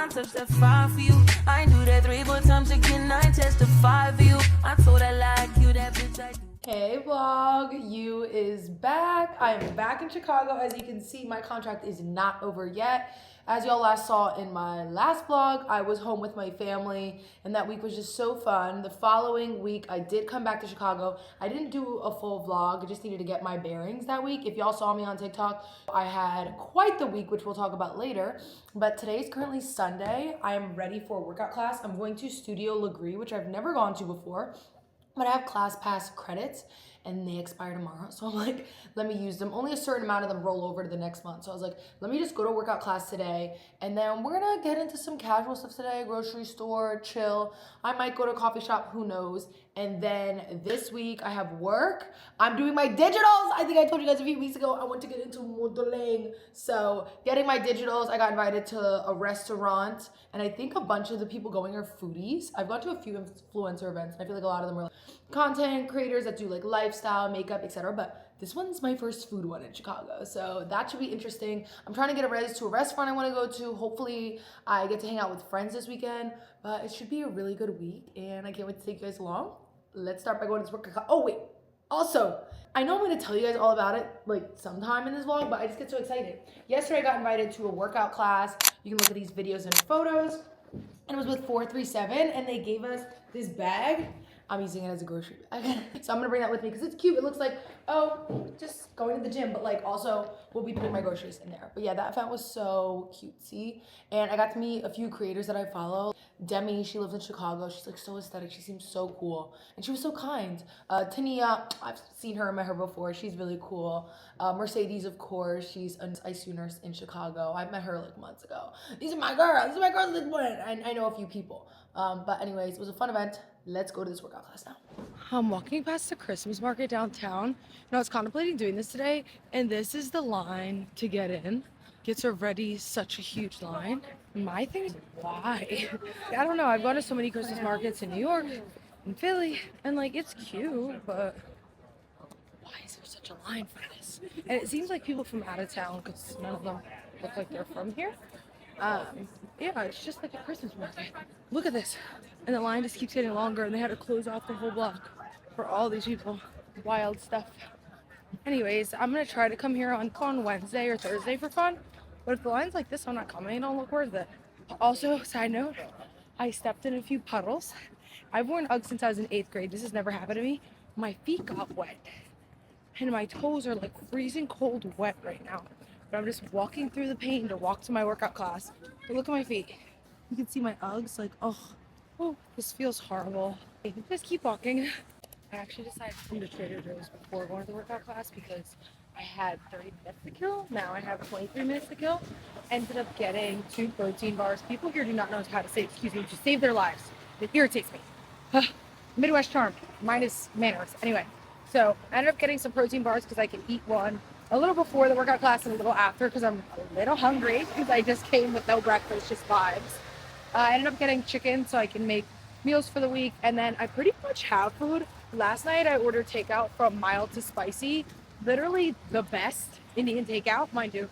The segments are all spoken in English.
I touch that 5 for you. I do that 3 more times again. I testify for you. I told I like you, that bitch I do. Hey vlog, you is back. I am back in Chicago. As you can see, my contract is not over yet. As y'all last saw in my last vlog, I was home with my family and that week was just so fun. The following week, I did come back to Chicago. I didn't do a full vlog. I just needed to get my bearings that week. If y'all saw me on TikTok, I had quite the week, which we'll talk about later. But today is currently Sunday. I am ready for a workout class. I'm going to Studio Lree, which I've never gone to before. But I have class pass credits and they expire tomorrow. So I'm like, let me use them. Only a certain amount of them roll over to the next month. So I was like, let me just go to a workout class today. And then we're gonna get into some casual stuff today, grocery store, chill. I might go to a coffee shop, who knows. And then this week I have work. I'm doing my digitals. I think I told you guys a few weeks ago, I want to get into modeling. So getting my digitals, I got invited to a restaurant. And I think a bunch of the people going are foodies. I've gone to a few influencer events. And I feel like a lot of them are like content creators that do like lifestyle, makeup, etc. But this one's my first food one in Chicago. So that should be interesting. I'm trying to get a res to a restaurant I want to go to. Hopefully I get to hang out with friends this weekend. But it should be a really good week. And I can't wait to take you guys along. Let's start by going to this workout class. Oh wait, also, I know I'm going to tell you guys all about it like sometime in this vlog, but I just get so excited. Yesterday I got invited to a workout class. You can look at these videos and photos. And it was with 437 and they gave us this bag. I'm using it as a grocery bag. So I'm gonna bring that with me because it's cute. It looks like, oh, just going to the gym, but like also we'll be putting my groceries in there. But yeah, that event was so cutesy. And I got to meet a few creators that I follow. Demi, she lives in Chicago. She's like so aesthetic. She seems so cool. And she was so kind. Tania, I've seen her and met her before. She's really cool. Mercedes, of course. She's an ICU nurse in Chicago. I met her like months ago. These are my girls. These are my girls this morning. I know a few people. But anyways, it was a fun event. Let's go to this workout class now. I'm walking past the Christmas market downtown, and I was contemplating doing this today, and this is the line to get in. Gets already such a huge line. My thing is, why? I don't know, I've gone to so many Christmas markets in New York, in Philly, and like, it's cute, but why is there such a line for this? And it seems like people from out of town, because none of them look like they're from here. Yeah, it's just like a Christmas market. Look at this. And the line just keeps getting longer and they had to close off the whole block for all these people. Wild stuff. Anyways, I'm gonna try to come here on Wednesday or Thursday for fun. But if the line's like this, I'm not coming. It don't look worth it. Also, side note, I stepped in a few puddles. I've worn Uggs since I was in 8th grade. This has never happened to me. My feet got wet. And my toes are like freezing cold wet right now. But I'm just walking through the pain to walk to my workout class. But look at my feet. You can see my Uggs, like, oh, this feels horrible. Just keep walking. I actually decided to come to Trader Joe's before going to the workout class because I had 30 minutes to kill. Now I have 23 minutes to kill. Ended up getting 2 protein bars. People here do not know how to say, excuse me, to save their lives. It irritates me. Midwest charm, minus manners. Anyway, so I ended up getting some protein bars because I can eat one a little before the workout class and a little after because I'm a little hungry because I just came with no breakfast, just vibes. I ended up getting chicken so I can make meals for the week, and then I pretty much have food. Last night I ordered takeout from mild to spicy, literally the best Indian takeout, mind you.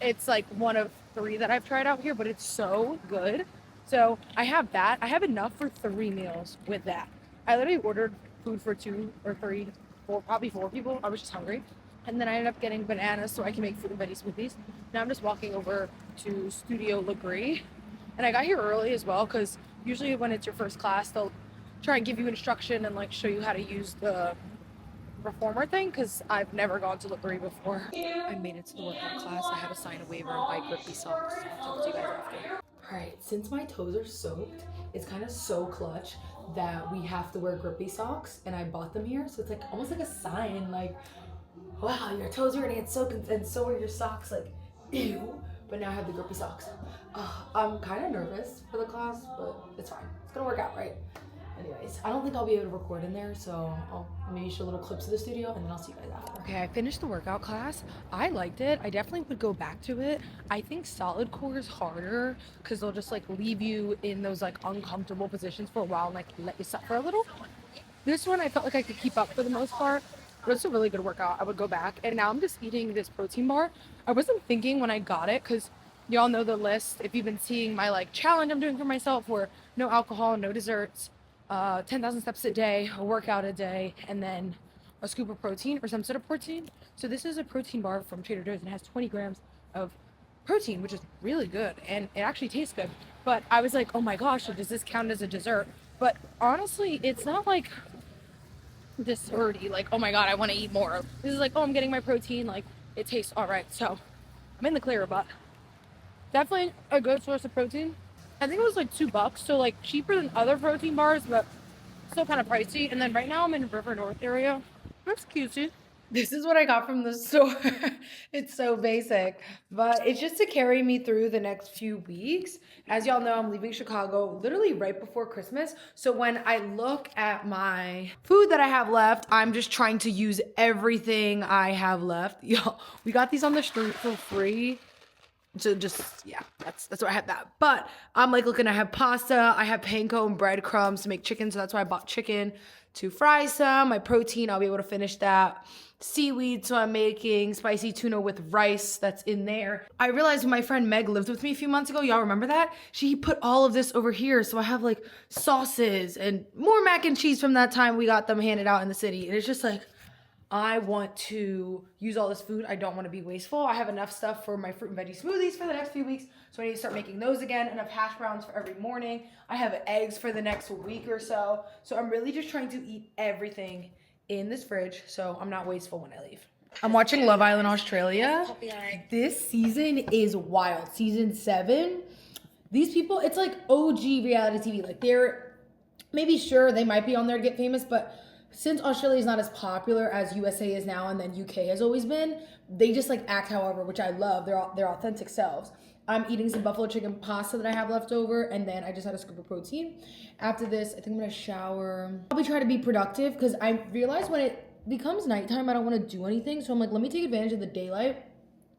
It's like one of 3 that I've tried out here, but it's so good. So I have that. I have enough for 3 meals with that. I literally ordered food for 2 or 3, 4, probably 4 people. I was just hungry. And then I ended up getting bananas so I can make fruit and veggie smoothies. Now I'm just walking over to Studio Lree. And I got here early as well because usually when it's your first class, they'll try and give you instruction and like show you how to use the reformer thing because I've never gone to Lree before. I made it to the workout class. I had to sign a waiver and buy grippy socks. I'll talk to you guys after. Alright, since my toes are soaked, it's kind of so clutch that we have to wear grippy socks and I bought them here. So it's like almost like a sign like, wow, your toes are gonna get soaked and so are your socks, like, ew. But now I have the grippy socks. I'm kind of nervous for the class, but it's fine. It's gonna work out, right? Anyways, I don't think I'll be able to record in there, so I'll maybe show little clips of the studio and then I'll see you guys after. Okay, I finished the workout class. I liked it. I definitely would go back to it. I think solid core is harder because they'll just like leave you in those like uncomfortable positions for a while and like let you suffer a little. This one I felt like I could keep up for the most part. But it's a really good workout. I would go back. And now I'm just eating this protein bar. I wasn't thinking when I got it because Y'all know the list. If you've been seeing my like challenge I'm doing for myself, for no alcohol, no desserts, 10,000 steps a day, a workout a day, and then a scoop of protein or some sort of protein. So this is a protein bar from Trader Joe's and it has 20 grams of protein, which is really good, and it actually tastes good. But I was like, oh my gosh, does this count as a dessert? But honestly, it's not like desserty, like, oh my god, I want to eat more. This is like, oh, I'm getting my protein, like, it tastes all right. So I'm in the clear, but definitely a good source of protein. I think it was like $2, so like cheaper than other protein bars, but still kind of pricey. And then right now I'm in River North area. That's cutesy. This is what I got from the store. It's so basic, but it's just to carry me through the next few weeks. As y'all know, I'm leaving Chicago literally right before Christmas. So when I look at my food that I have left, I'm just trying to use everything I have left. Y'all, we got these on the street for free. So just, yeah, that's why I have that. But I'm like looking, I have pasta, I have panko and breadcrumbs to make chicken. So that's why I bought chicken to fry some. My protein, I'll be able to finish that. Seaweed, so I'm making spicy tuna with rice that's in there. I realized when my friend Meg lived with me a few months ago, y'all remember that? She put all of this over here. So I have like sauces and more mac and cheese from that time we got them handed out in the city. And it's just like, I want to use all this food. I don't want to be wasteful. I have enough stuff for my fruit and veggie smoothies for the next few weeks. So I need to start making those again. Enough hash browns for every morning. I have eggs for the next week or so. So I'm really just trying to eat everything in this fridge so I'm not wasteful when I leave. I'm watching Love Island Australia. This season is wild. Season 7. These people, it's like OG reality TV. Like they're maybe sure they might be on there to get famous, but since Australia is not as popular as USA is now and then UK has always been, they just like act however, which I love. They're authentic selves. I'm eating some buffalo chicken pasta that I have left over, and then I just had a scoop of protein. After this, I think I'm gonna shower. Probably try to be productive because I realize when it becomes nighttime, I don't want to do anything. So I'm like, let me take advantage of the daylight.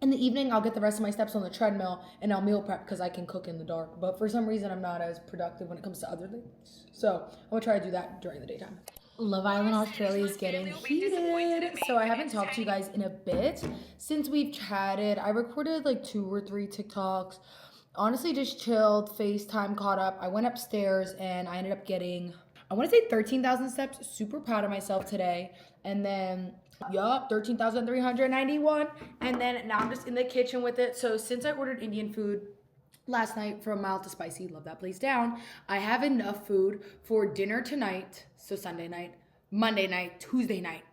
In the evening, I'll get the rest of my steps on the treadmill and I'll meal prep because I can cook in the dark. But for some reason, I'm not as productive when it comes to other things. So I'm gonna try to do that during the daytime. Love Island Australia is getting heated, so I haven't talked to you guys in a bit since we've chatted. I recorded like 2 or 3 TikToks, honestly just chilled, FaceTime, caught up. I went upstairs and I ended up getting, I want to say 13,000 steps. Super proud of myself today. And then 13,391, and then now I'm just in the kitchen with it. So since I ordered Indian food last night from mild to spicy, love that place down, I have enough food for dinner tonight, so Sunday night, Monday night, Tuesday night,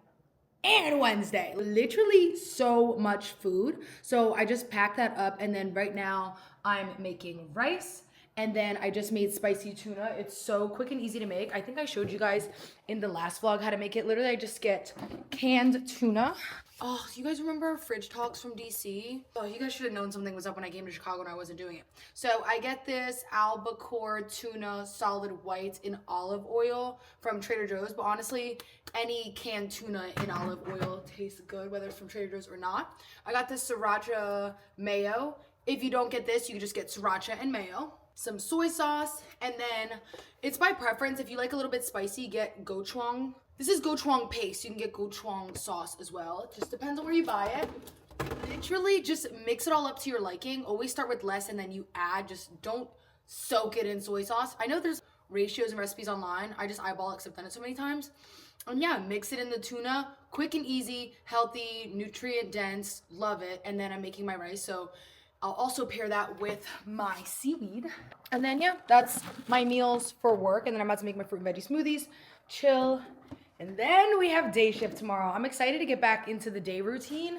and Wednesday. Literally so much food. So I just packed that up, and then right now I'm making rice, and then I just made spicy tuna. It's so quick and easy to make. I think I showed you guys in the last vlog how to make it. Literally, I just get canned tuna. Oh, you guys remember fridge talks from DC? Oh, you guys should have known something was up when I came to Chicago and I wasn't doing it. So I get this albacore tuna solid white in olive oil from Trader Joe's. But honestly, any canned tuna in olive oil tastes good, whether it's from Trader Joe's or not. I got this sriracha mayo. If you don't get this, you can just get sriracha and mayo. Some soy sauce, and then it's by preference. If you like a little bit spicy, get gochujang. This is gochujang paste. You can get gochujang sauce as well. It just depends on where you buy it. Literally just mix it all up to your liking. Always start with less and then you add. Just don't soak it in soy sauce. I know there's ratios and recipes online. I just eyeball it because I've done it so many times. And yeah, mix it in the tuna. Quick and easy, healthy, nutrient dense. Love it. And then I'm making my rice, so I'll also pair that with my seaweed. And then yeah, that's my meals for work. And then I'm about to make my fruit and veggie smoothies, chill. And then we have day shift tomorrow. I'm excited to get back into the day routine.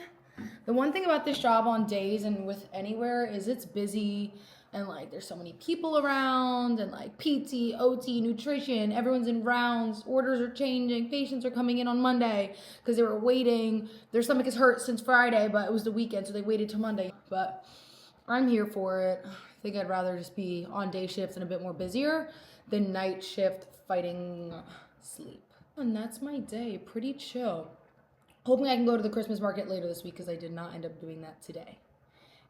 The one thing about this job on days and with anywhere is it's busy and like there's so many people around and like PT, OT, nutrition, everyone's in rounds, orders are changing, patients are coming in on Monday because they were waiting. Their stomach is hurt since Friday, but it was the weekend, so they waited till Monday. But I'm here for it. I think I'd rather just be on day shift and a bit more busier than night shift fighting sleep. And that's my day, pretty chill. Hoping I can go to the Christmas market later this week because I did not end up doing that today.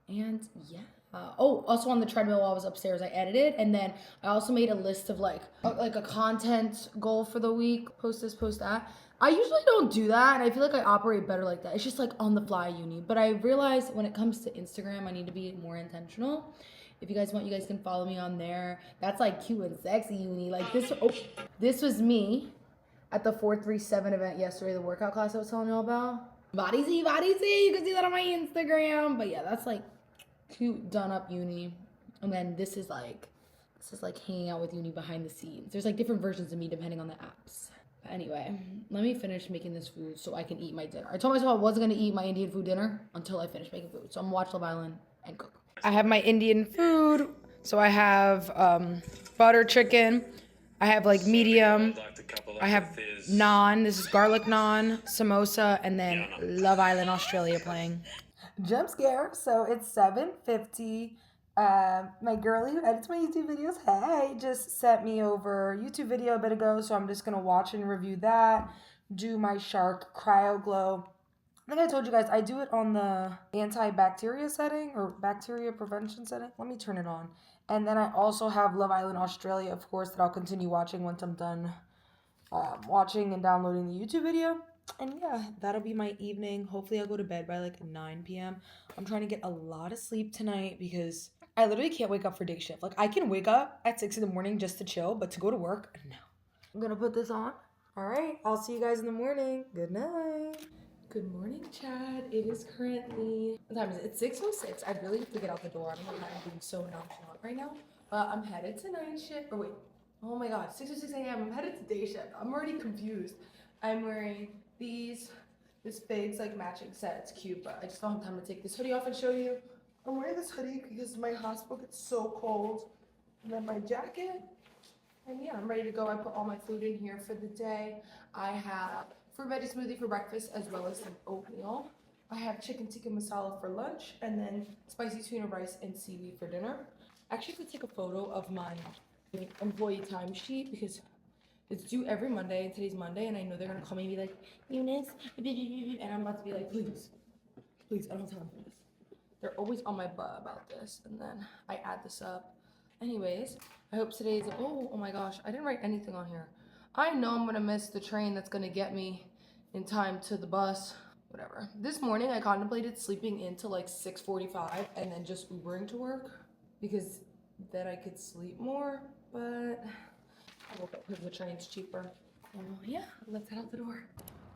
And yeah. Also on the treadmill while I was upstairs, I edited, and then I also made a list of like a content goal for the week. Post this, post that. I usually don't do that, and I feel like I operate better like that. It's just like on the fly uni. But I realized when it comes to Instagram, I need to be more intentional. If you guys want, you guys can follow me on there. That's like cute and sexy uni. Like this. Oh, this was me at the 437 event yesterday, the workout class I was telling y'all about. Body Z, body Z. You can see that on my Instagram. But yeah, that's like cute done up uni. And then this is like hanging out with uni behind the scenes. There's like different versions of me depending on the apps. But anyway, let me finish making this food so I can eat my dinner. I told myself I wasn't gonna eat my Indian food dinner until I finish making food. So I'm gonna watch Love Island and cook. I have my Indian food. So I have butter chicken. I have like medium. I have naan. This is garlic naan, samosa, and then Love Island Australia playing. Jump scare. So it's 7:50. My girlie who edits my YouTube videos, hey, just sent me over a YouTube video a bit ago. So I'm just gonna watch and review that. Do my shark cryo glow. I think I told you guys I do it on the antibacteria setting or bacteria prevention setting. Let me turn it on. And then I also have Love Island Australia, of course, that I'll continue watching once I'm done watching and downloading the YouTube video. And yeah, that'll be my evening. Hopefully I'll go to bed by like 9 p.m. I'm trying to get a lot of sleep tonight because I literally can't wake up for day shift. Like I can wake up at 6 in the morning just to chill, but to go to work, no. I'm gonna put this on. All right, I'll see you guys in the morning. Good night. Good morning, Chad. It is currently, what time is it? It's 6:06. I really have to get out the door. I don't know why I'm being so nonchalant right now. But I'm headed to night shift. Or wait, oh my God, 6:06 a.m. I'm headed to day shift. I'm already confused. I'm wearing this Figs like matching set. It's cute, but I just don't have time to take this hoodie off and show you. I'm wearing this hoodie because my hospital gets so cold. And then my jacket. And yeah, I'm ready to go. I put all my food in here for the day. I have fruit veggie smoothie for breakfast as well as some oatmeal. I have chicken tikka masala for lunch and then spicy tuna rice and seaweed for dinner. I actually could take a photo of my employee timesheet because it's due every Monday and today's Monday and I know they're gonna call me and be like, Eunice, and I'm about to be like, please, I don't tell them this. They're always on my butt about this and then I add this up. Anyways, I hope today's, oh my gosh, I didn't write anything on here. I know I'm gonna miss the train that's gonna get me in time to the bus, whatever. This morning I contemplated sleeping in till like 6:45 and then just Ubering to work because then I could sleep more, but I woke up because the train's cheaper. Yeah, let's head out the door.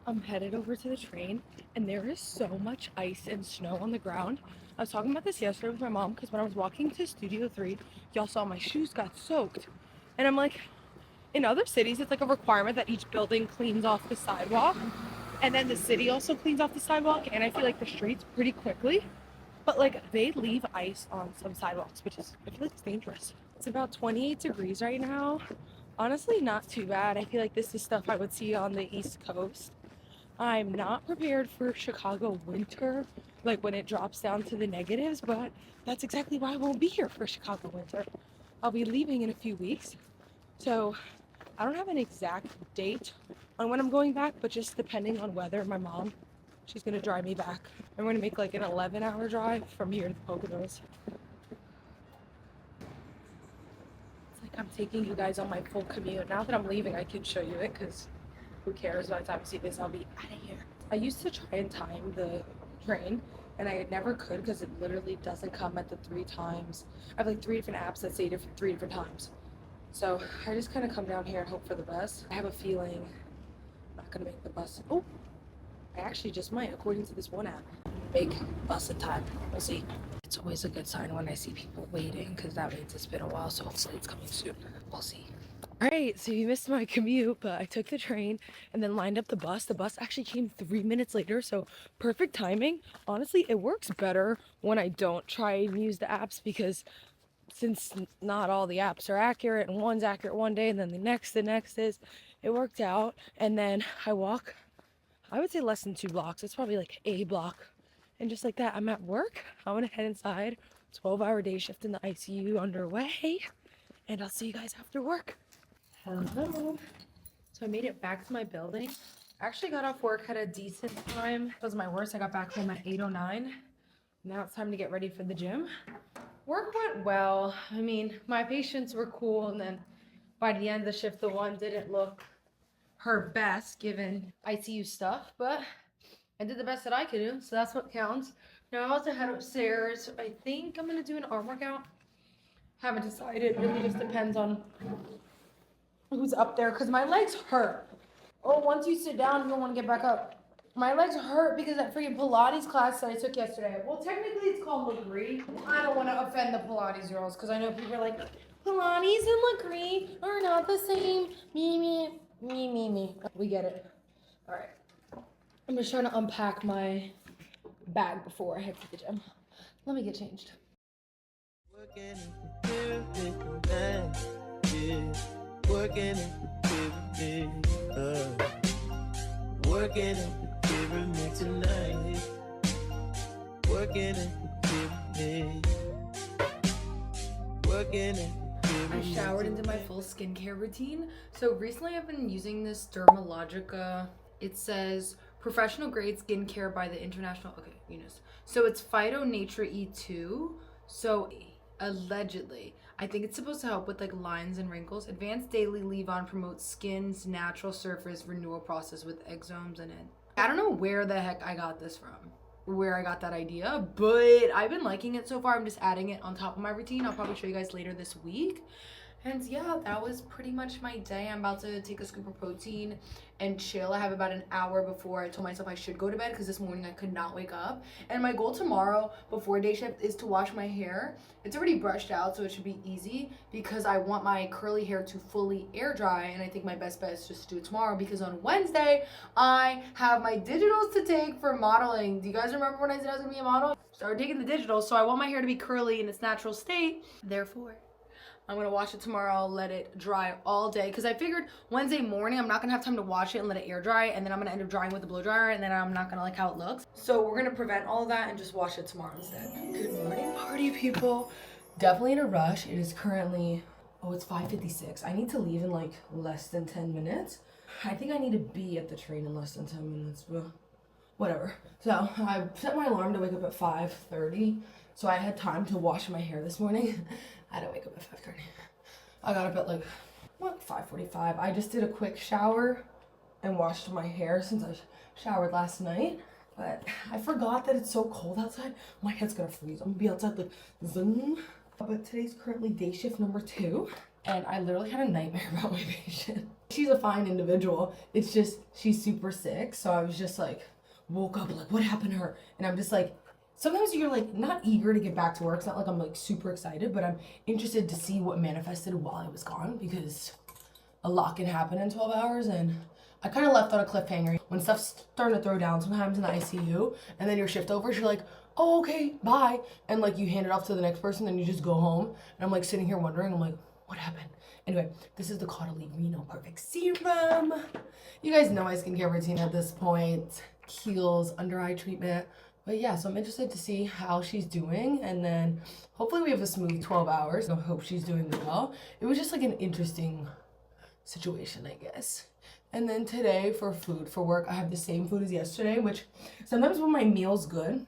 I'm headed over to the train and there is so much ice and snow on the ground. I was talking about this yesterday with my mom because when I was walking to Studio Lree, y'all saw my shoes got soaked. And I'm like, in other cities, it's like a requirement that each building cleans off the sidewalk. And then the city also cleans off the sidewalk. And I feel like the streets pretty quickly. But like they leave ice on some sidewalks, which is, I feel like it's dangerous. It's about 28 degrees right now. Honestly, not too bad. I feel like this is stuff I would see on the East Coast. I'm not prepared for Chicago winter, like when it drops down to the negatives, but that's exactly why I won't be here for Chicago winter. I'll be leaving in a few weeks. So I don't have an exact date on when I'm going back, but just depending on weather, my mom, she's gonna drive me back. I'm gonna make like an 11-hour drive from here to the Poconos. It's like I'm taking you guys on my full commute. Now that I'm leaving, I can show you it because who cares? By the time you see this, I'll be out of here. I used to try and time the train, and I never could because it literally doesn't come at the 3 times. I have like 3 different apps that say 3 different times. So I just kind of come down here and hope for the best. I have a feeling I'm not gonna make the bus. Oh, I actually just might, according to this one app, make bus in time. We'll see. It's always a good sign when I see people waiting because that means it's been a while. So hopefully it's coming soon. We'll see. All right, so you missed my commute, but I took the train and then lined up the bus. The bus actually came 3 minutes later, so perfect timing. Honestly, it works better when I don't try and use the apps because since not all the apps are accurate and one's accurate one day and then the next is, it worked out. And then I walk, I would say less than 2 blocks. It's probably like a block. And just like that, I'm at work. I'm gonna head inside. 12-hour day shift in the ICU underway. And I'll see you guys after work. Hello. So I made it back to my building. I actually got off work at a decent time. It was my worst. I got back home at 8:09. Now it's time to get ready for the gym. work went well. I mean, my patients were cool, and then by the end of the shift, the one didn't look her best given ICU stuff, but I did the best that I could do, so that's what counts. Now I'm about to head upstairs. I think I'm gonna do an arm workout. Haven't decided. It really just depends on who's up there, because my legs hurt. Oh, once you sit down, you don't want to get back up. My legs hurt because that freaking Pilates class that I took yesterday. Well, technically it's called Lree. I don't want to offend the Pilates girls because I know people are like, Pilates and Lree are not the same. Me. We get it. All right. I'm just trying to unpack my bag before I head to the gym. Let me get changed. Working in the pyramid tonight. Working in the pyramid. Working in the pyramid. I showered into my full skincare routine. So recently I've been using this Dermalogica. It says professional grade skincare by the international, okay, Eunice. So it's Phyto Nature E2. So allegedly, I think it's supposed to help with like lines and wrinkles. Advanced daily leave-on promotes skin's natural surface renewal process with exomes in it. I don't know where the heck I got this from, where I got that idea, but I've been liking it so far. I'm just adding it on top of my routine. I'll probably show you guys later this week. And yeah, that was pretty much my day. I'm about to take a scoop of protein and chill. I have about an hour before I told myself I should go to bed because this morning I could not wake up. And my goal tomorrow before day shift is to wash my hair. It's already brushed out, so it should be easy because I want my curly hair to fully air dry. And I think my best bet is just to do it tomorrow because on Wednesday, I have my digitals to take for modeling. Do you guys remember when I said I was gonna be a model? Started taking the digitals, so I want my hair to be curly in its natural state. Therefore, I'm gonna wash it tomorrow, let it dry all day. Cause I figured Wednesday morning, I'm not gonna have time to wash it and let it air dry. And then I'm gonna end up drying with the blow dryer and then I'm not gonna like how it looks. So we're gonna prevent all of that and just wash it tomorrow instead. Good morning, party people. Definitely in a rush. It is currently, it's 5:56. I need to leave in like less than 10 minutes. I think I need to be at the train in less than 10 minutes, but whatever. So I set my alarm to wake up at 5:30. So I had time to wash my hair this morning. I had to wake up at 5:30. I got up at like, 5:45. I just did a quick shower and washed my hair since I showered last night. But I forgot that it's so cold outside. My head's gonna freeze. I'm gonna be outside like, zoom. But today's currently day shift number 2. And I literally had a nightmare about my patient. She's a fine individual. It's just, she's super sick. So I was just like, woke up like, what happened to her? And I'm just like, sometimes you're like not eager to get back to work. It's not like I'm like super excited, but I'm interested to see what manifested while I was gone because a lot can happen in 12 hours. And I kind of left on a cliffhanger. When stuff's starting to throw down sometimes in the ICU and then your shift over, you're like, oh, okay, bye. And like you hand it off to the next person and you just go home. And I'm like sitting here wondering, I'm like, what happened? Anyway, this is the Caudalie Reno Perfect Serum. You guys know my skincare routine at this point. Kiehl's under eye treatment. But yeah, so I'm interested to see how she's doing, and then hopefully we have a smooth 12 hours. I hope she's doing well. It was just like an interesting situation, I guess. And then today for food, for work, I have the same food as yesterday, which sometimes when my meal's good,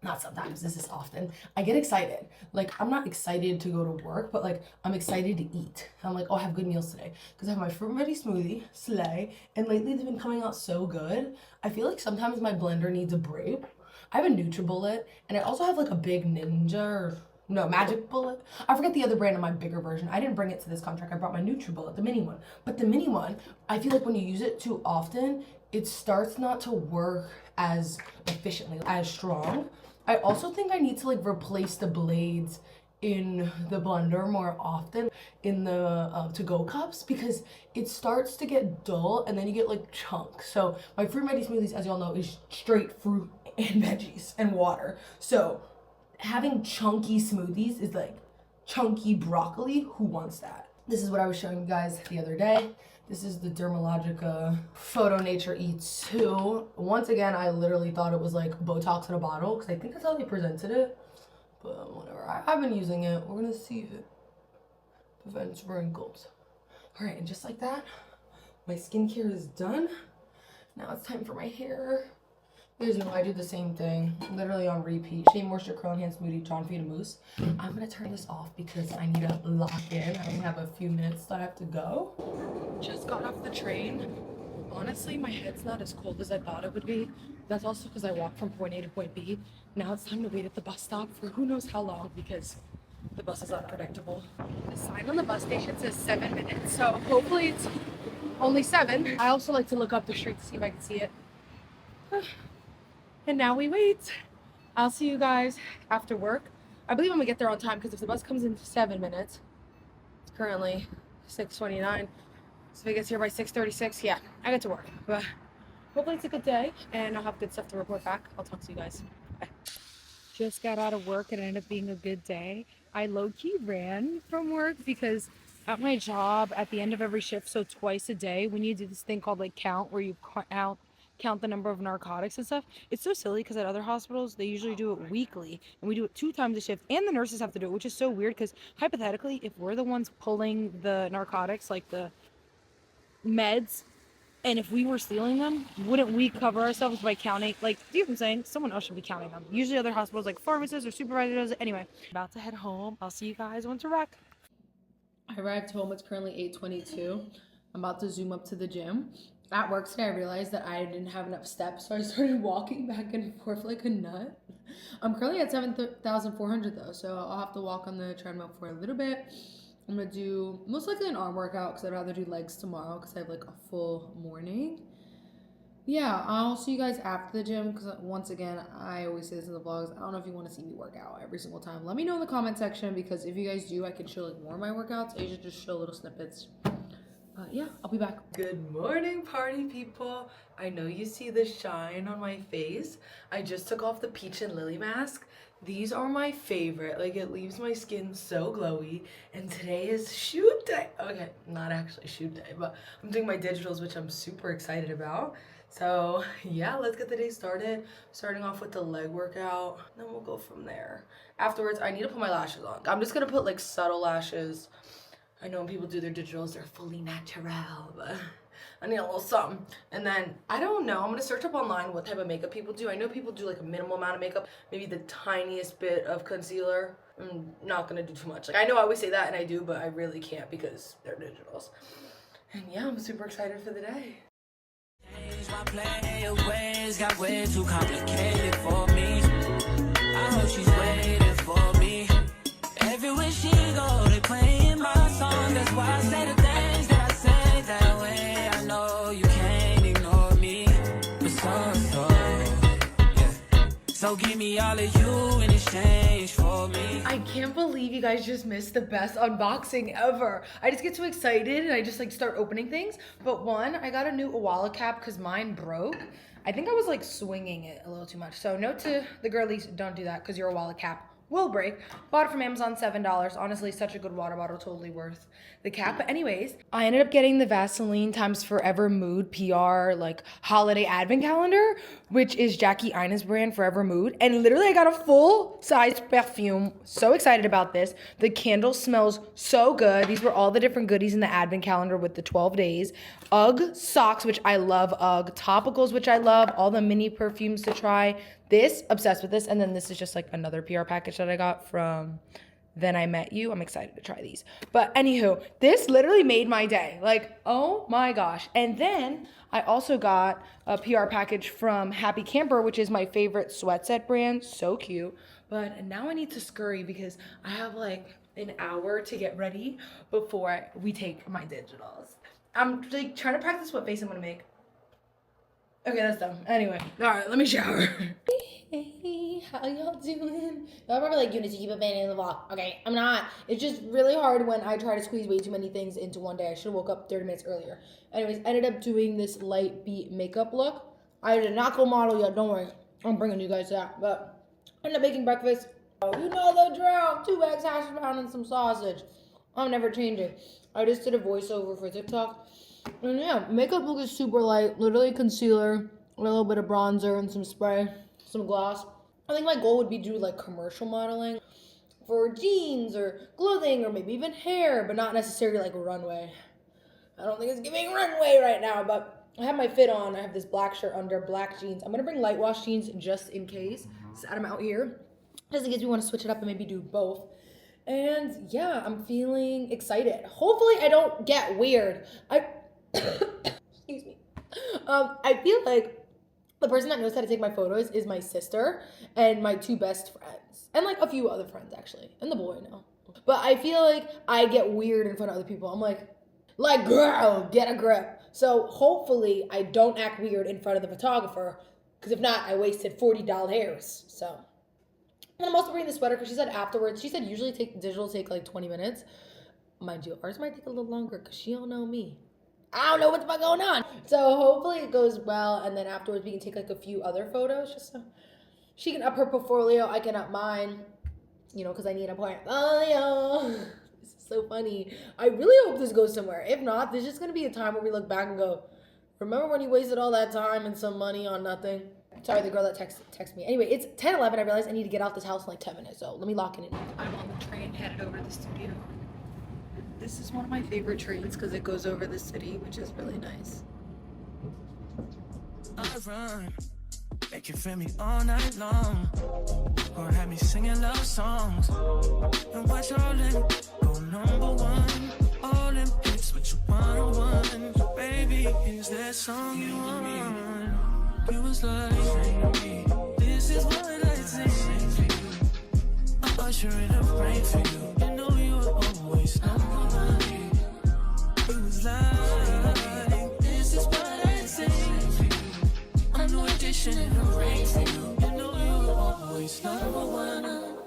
not sometimes, this is often, I get excited. Like, I'm not excited to go to work, but like, I'm excited to eat. I'm like, oh, I have good meals today. Because I have my fruit ready smoothie, slay, and lately they've been coming out so good. I feel like sometimes my blender needs a break. I have a NutriBullet, and I also have like a big Magic Bullet. I forget the other brand of my bigger version. I didn't bring it to this contract. I brought my NutriBullet, the mini one. But the mini one, I feel like when you use it too often, it starts not to work as efficiently, as strong. I also think I need to like replace the blades in the blender more often in the to-go cups because it starts to get dull and then you get like chunks. So my fruit ready smoothies, as y'all know, is straight fruit and veggies and water. So having chunky smoothies is like chunky broccoli. Who wants that? This is what I was showing you guys the other day. This is the Dermalogica Phyto Nature E2. Once again, I literally thought it was like Botox in a bottle because I think that's how they presented it. But whatever, I've been using it. We're gonna see if it prevents wrinkles. All right, and just like that, my skincare is done. Now it's time for my hair. You guys know I do the same thing, literally on repeat. Shea Moisture Curl Enhanced Smoothie, John Feed Mousse. I'm gonna turn this off because I need to lock in. I only have a few minutes that I have to go. Just got off the train. Honestly, my head's not as cold as I thought it would be. That's also because I walked from point A to point B. Now it's time to wait at the bus stop for who knows how long because the bus is unpredictable. The sign on the bus station says 7 minutes, so hopefully it's only 7. I also like to look up the street to see if I can see it. And now we wait. I'll see you guys after work. I believe I'm gonna get there on time because if the bus comes in 7 minutes, it's currently 6:29. So if it gets here by 6:36, yeah, I get to work. But hopefully it's a good day and I'll have good stuff to report back. I'll talk to you guys. Bye. Just got out of work and it ended up being a good day. I low-key ran from work because at my job, at the end of every shift, so twice a day, when you do this thing called like count, where you count the number of narcotics and stuff, it's so silly because at other hospitals, they usually do it weekly and we do it 2 times a shift and the nurses have to do it, which is so weird because hypothetically, if we're the ones pulling the narcotics, like the meds, and if we were stealing them, wouldn't we cover ourselves by counting? Like, do you know what I'm saying? Someone else should be counting them. Usually other hospitals like pharmacists or supervisors. Anyway, about to head home. I'll see you guys once we're back. I arrived home. It's currently 8:22. I'm about to zoom up to the gym. At work today, I realized that I didn't have enough steps, so I started walking back and forth like a nut. I'm currently at 7,400 though, so I'll have to walk on the treadmill for a little bit. I'm gonna do most likely an arm workout because I'd rather do legs tomorrow because I have like a full morning. Yeah, I'll see you guys after the gym because once again, I always say this in the vlogs. I don't know if you want to see me work out every single time. Let me know in the comment section because if you guys do, I can show like more of my workouts. I usually just show little snippets. Yeah, I'll be back. Good morning, party people. I know you see the shine on my face. I just took off the peach and lily mask. These are my favorite. Like, it leaves my skin so glowy. And today is shoot day. Okay, not actually shoot day, but I'm doing my digitals, which I'm super excited about. So yeah, let's get the day started. Starting off with the leg workout, then we'll go from there. Afterwards, I need to put my lashes on. I'm just gonna put like subtle lashes. I know when people do their digitals, they're fully natural, but I need a little something. And then, I don't know, I'm gonna search up online what type of makeup people do. I know people do like a minimal amount of makeup, maybe the tiniest bit of concealer. I'm not gonna do too much. Like, I know I always say that and I do, but I really can't because they're digitals. And yeah, I'm super excited for the day. My player ways got way too complicated for me. I hope she's waiting for me. Everywhere she go, they playing my song. That's why I say the things that I say that way. I know you can't ignore me, but yeah. So give me all of you in exchange for me. I can't believe you guys just missed the best unboxing ever. I just get so excited and I just like start opening things. But one, I got a new Awala cap because mine broke. I think I was like swinging it a little too much. So note to the girlies, don't do that because your Awala cap will break. Bought it from Amazon, $7. Honestly, such a good water bottle, totally worth the cap. But anyways, I ended up getting the Vaseline times Forever Mood PR like holiday advent calendar, which is Jackie Ina's brand, Forever Mood. And literally I got a full size perfume. So excited about this. The candle smells so good. These were all the different goodies in the advent calendar with the 12 days. UGG socks, which I love UGG. Topicals, which I love. All the mini perfumes to try. This, obsessed with this. And then this is just like another PR package that I got from Then I Met You. I'm excited to try these. But anywho, this literally made my day. Like, oh my gosh. And then I also got a PR package from Happy Camper, which is my favorite sweat set brand. So cute. But now I need to scurry because I have like an hour to get ready before we take my digitals. I'm like trying to practice what face I'm gonna make. Okay, that's dumb. Anyway, all right, let me shower. Hey, how y'all doing? Y'all probably like, Eunice, you keep abandoning the vlog. Okay, I'm not. It's just really hard when I try to squeeze way too many things into one day. I should have woke up 30 minutes earlier. Anyways, ended up doing this light beat makeup look. I did not go model yet, don't worry. I'm bringing you guys that. But ended up making breakfast. Oh, you know the drill. 2 eggs, hash brown, and some sausage. I'm never changing. I just did a voiceover for TikTok. And yeah, makeup look is super light. Literally concealer, a little bit of bronzer, and some spray, some gloss. I think my goal would be to do like commercial modeling for jeans or clothing or maybe even hair, but not necessarily like runway. I don't think it's giving runway right now, but I have my fit on. I have this black shirt under, black jeans. I'm gonna bring light wash jeans just in case. Set them out here. Just in case we want to switch it up and maybe do both. And yeah, I'm feeling excited. Hopefully I don't get weird. Excuse me. I feel like the person that knows how to take my photos is my sister and my 2 best friends. And like a few other friends actually. And the boy now. But I feel like I get weird in front of other people. I'm like, girl, get a grip. So hopefully I don't act weird in front of the photographer. Because if not, I wasted $40. So. And I'm also bringing the sweater because she said afterwards, she said usually digital take like 20 minutes. Mind you, ours might take a little longer because she don't know me. I don't know what's going on. So hopefully it goes well. And then afterwards we can take like a few other photos just so she can up her portfolio. I can up mine, you know, because I need a portfolio. This is so funny. I really hope this goes somewhere. If not, there's just going to be a time where we look back and go, remember when you wasted all that time and some money on nothing? Sorry, the girl that texted me. Anyway, it's 10:11. I realized I need to get out this house in like 10 minutes, so let me lock it in. I'm on the train headed over to the studio. This is one of my favorite trains because it goes over the city, which is really nice. I run, make you feel me all night long, or have me singing love songs, and watch all in go #1, all in hits with you one-on-one. Baby, is that song you want? It was like, this is what I sing. I'm ushering a rain for you. You know you were always #1. It was like, this is what I sing. A new edition in the rain for you. You know you were always #1.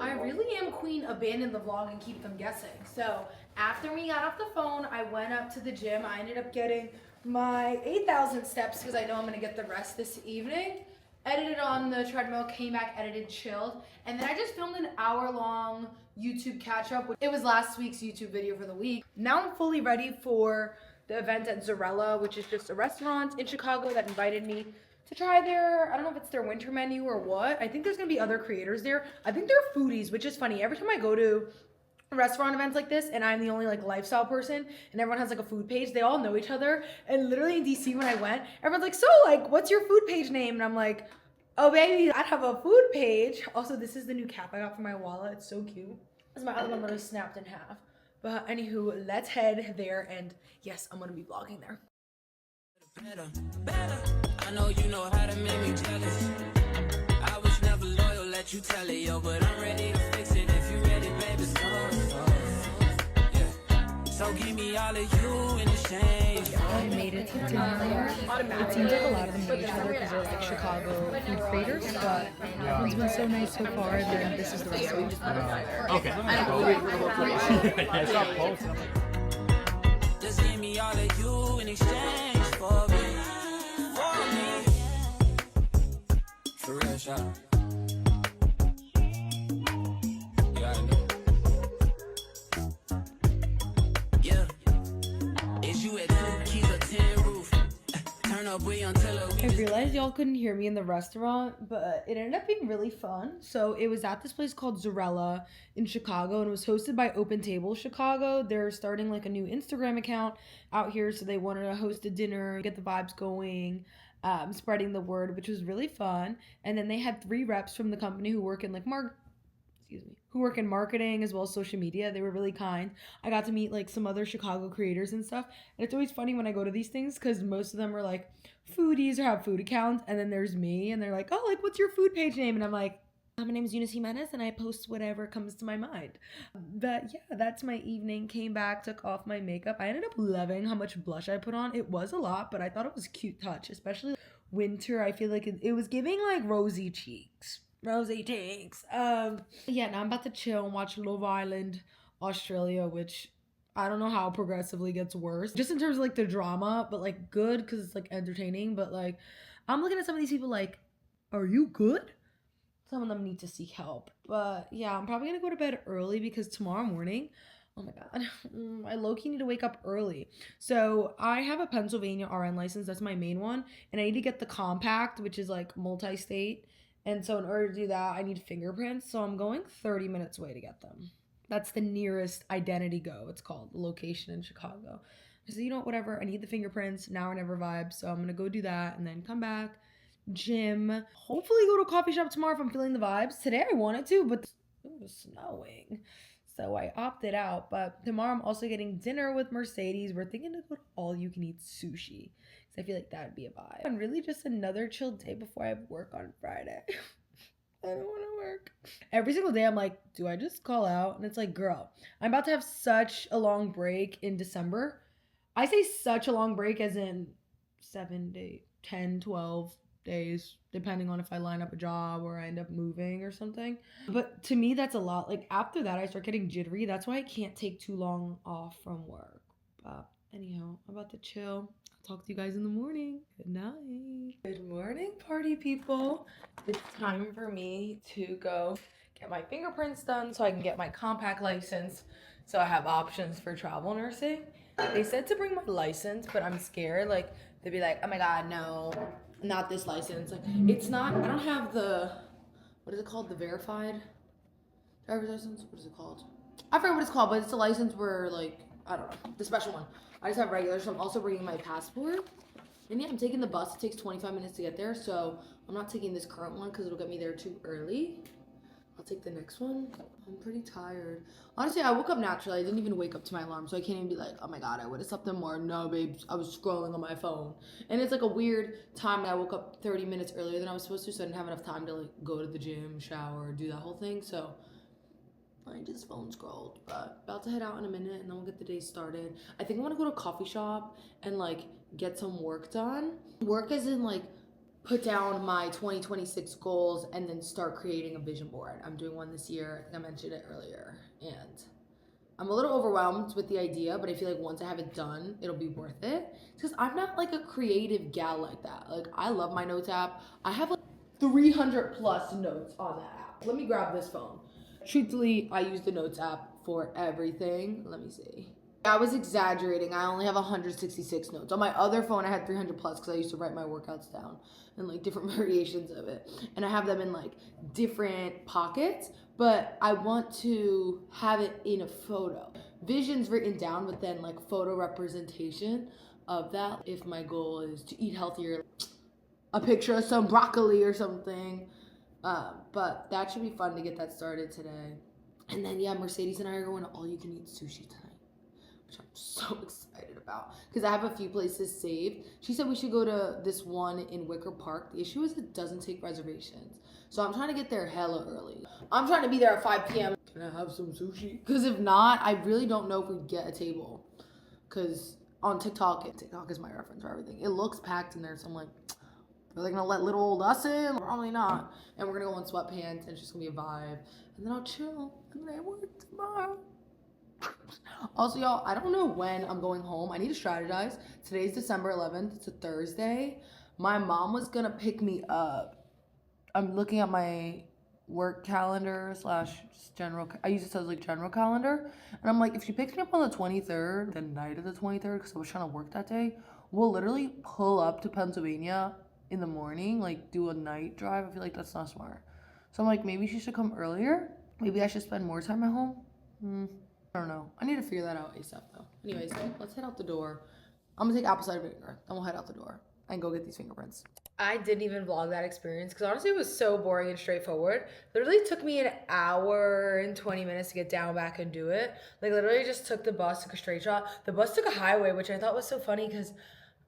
I really am queen abandon the vlog and keep them guessing. So after we got off the phone, I went up to the gym. I ended up getting my 8,000 steps because I know I'm going to get the rest this evening. Edited on the treadmill, came back, edited, chilled. And then I just filmed an hour-long YouTube catch-up. It was last week's YouTube video for the week. Now I'm fully ready for the event at Zarella, which is just a restaurant in Chicago that invited me to try their, I don't know if it's their winter menu or what. I think there's going to be other creators there. I think they're foodies, which is funny. Every time I go to restaurant events like this and I'm the only like lifestyle person and everyone has like a food page, they all know each other. And literally in DC when I went, everyone's like, so like what's your food page name? And I'm like, oh baby, I have a food page. Also, this is the new cap I got for my wallet. It's so cute. This is my other one literally snapped in half. But anywho, let's head there, and yes, I'm gonna be vlogging there. Better. I know you know how to make me jealous. I was never loyal, let you tell it, yo, but I'm ready to fix it if you ready, baby. So give me all of you in exchange. I made it to dinner. It seems like a lot of them know each other because they're like Chicago food creators, but everyone's been so nice so far, and then this is the restaurant. Just give me all of you in exchange for me. For real, shot. I realized y'all couldn't hear me in the restaurant, but it ended up being really fun. So it was at this place called Zarella in Chicago, and it was hosted by Open Table Chicago. They're starting like a new Instagram account out here, so they wanted to host a dinner, get the vibes going, spreading the word, which was really fun. And then they had 3 reps from the company who work in like who work in marketing as well as social media. They were really kind. I got to meet like some other Chicago creators and stuff. And it's always funny when I go to these things because most of them are like foodies or have food accounts. And then there's me and they're like, oh, like what's your food page name? And I'm like, my name is Eunice Jimenez and I post whatever comes to my mind. But yeah, that's my evening. Came back, took off my makeup. I ended up loving how much blush I put on. It was a lot, but I thought it was a cute touch, especially winter. I feel like it was giving like rosy cheeks. Rosy cheeks. Yeah, now I'm about to chill and watch Love Island Australia, which I don't know how progressively gets worse. Just in terms of like the drama, but like good because it's like entertaining. But like I'm looking at some of these people like, are you good? Some of them need to seek help. But yeah, I'm probably gonna go to bed early because tomorrow morning, oh my god, I low-key need to wake up early. So I have a Pennsylvania RN license. That's my main one. And I need to get the compact, which is like multi-state. And so in order to do that, I need fingerprints. So I'm going 30 minutes away to get them. That's the nearest Identity Go, it's called, the location in Chicago. I said, you know what, whatever, I need the fingerprints, now or never vibe. So I'm gonna go do that and then come back, gym, hopefully go to a coffee shop tomorrow if I'm feeling the vibes. Today I wanted to, but it was snowing. So I opted out. But tomorrow I'm also getting dinner with Mercedes. We're thinking to go to all you can eat sushi. Because I feel like that would be a vibe. And really just another chill day before I have work on Friday. I don't want to work. Every single day I'm like, do I just call out? And it's like, girl, I'm about to have such a long break in December. I say such a long break as in 7 days, 10, 12 days, depending on if I line up a job or I end up moving or something. But to me, that's a lot. Like after that, I start getting jittery. That's why I can't take too long off from work. But anyhow, I'm about to chill. I'll talk to you guys in the morning. Good night. Good morning, party people. It's time for me to go get my fingerprints done so I can get my compact license. So I have options for travel nursing. They said to bring my license, but I'm scared. Like they'd be like, oh my God, no, not this license. Like it's not, I don't have the, what is it called? The verified driver's license? What is it called? I forget what it's called, but it's a license where like, I don't know, the special one. I just have regular, so I'm also bringing my passport. And yeah, I'm taking the bus. It takes 25 minutes to get there, so I'm not taking this current one because it'll get me there too early. I'll take the next one. I'm pretty tired. Honestly, I woke up naturally. I didn't even wake up to my alarm, so I can't even be like, oh my God, I would have slept in more. No, babes, I was scrolling on my phone. And it's like a weird time that I woke up 30 minutes earlier than I was supposed to, so I didn't have enough time to like go to the gym, shower, do that whole thing. So I just phone scrolled, but about to head out in a minute and then we'll get the day started. I think I want to go to a coffee shop and like get some work done. Work as in like put down my 2026 goals and then start creating a vision board. I'm doing one this year. I think I mentioned it earlier. And I'm a little overwhelmed with the idea, but I feel like once I have it done, it'll be worth it. Because I'm not like a creative gal like that. Like I love my notes app. I have like 300 plus notes on that app. Let me grab this phone. Truthfully, I use the notes app for everything. Let me see. I was exaggerating. I only have 166 notes. On my other phone, I had 300 plus because I used to write my workouts down and like different variations of it. And I have them in like different pockets, but I want to have it in a photo. Vision's written down, but then like photo representation of that. If my goal is to eat healthier, a picture of some broccoli or something. But that should be fun to get that started today. And then yeah, Mercedes and I are going to all you can eat sushi tonight, which I'm so excited about because I have a few places saved. She said we should go to this one in Wicker Park. The issue is it doesn't take reservations. So I'm trying to get there hella early. I'm trying to be there at 5 p.m. Can I have some sushi? Because if not, I really don't know if we get a table. Because on TikTok is my reference for everything. It looks packed in there, so I'm like, are they gonna let little old us in? Probably not. And we're gonna go in sweatpants and it's just gonna be a vibe. And then I'll chill and then I work tomorrow. Also, y'all, I don't know when I'm going home. I need to strategize. Today's December 11th. It's a Thursday. My mom was gonna pick me up. I'm looking at my work calendar / general. I use it as like general calendar. And I'm like, if she picks me up on the 23rd, the night of the 23rd, because I was trying to work that day, we'll literally pull up to Pennsylvania in the morning, like do a night drive. I feel like that's not smart. So I'm like, maybe she should come earlier. Maybe I should spend more time at home. I don't know. I need to figure that out ASAP though. Anyways, let's head out the door. I'm gonna take apple cider vinegar. Then we'll head out the door and go get these fingerprints. I didn't even vlog that experience because honestly it was so boring and straightforward. Literally took me an hour and 20 minutes to get down, back, and do it. Like literally just took the bus, took a straight shot. The bus took a highway, which I thought was so funny because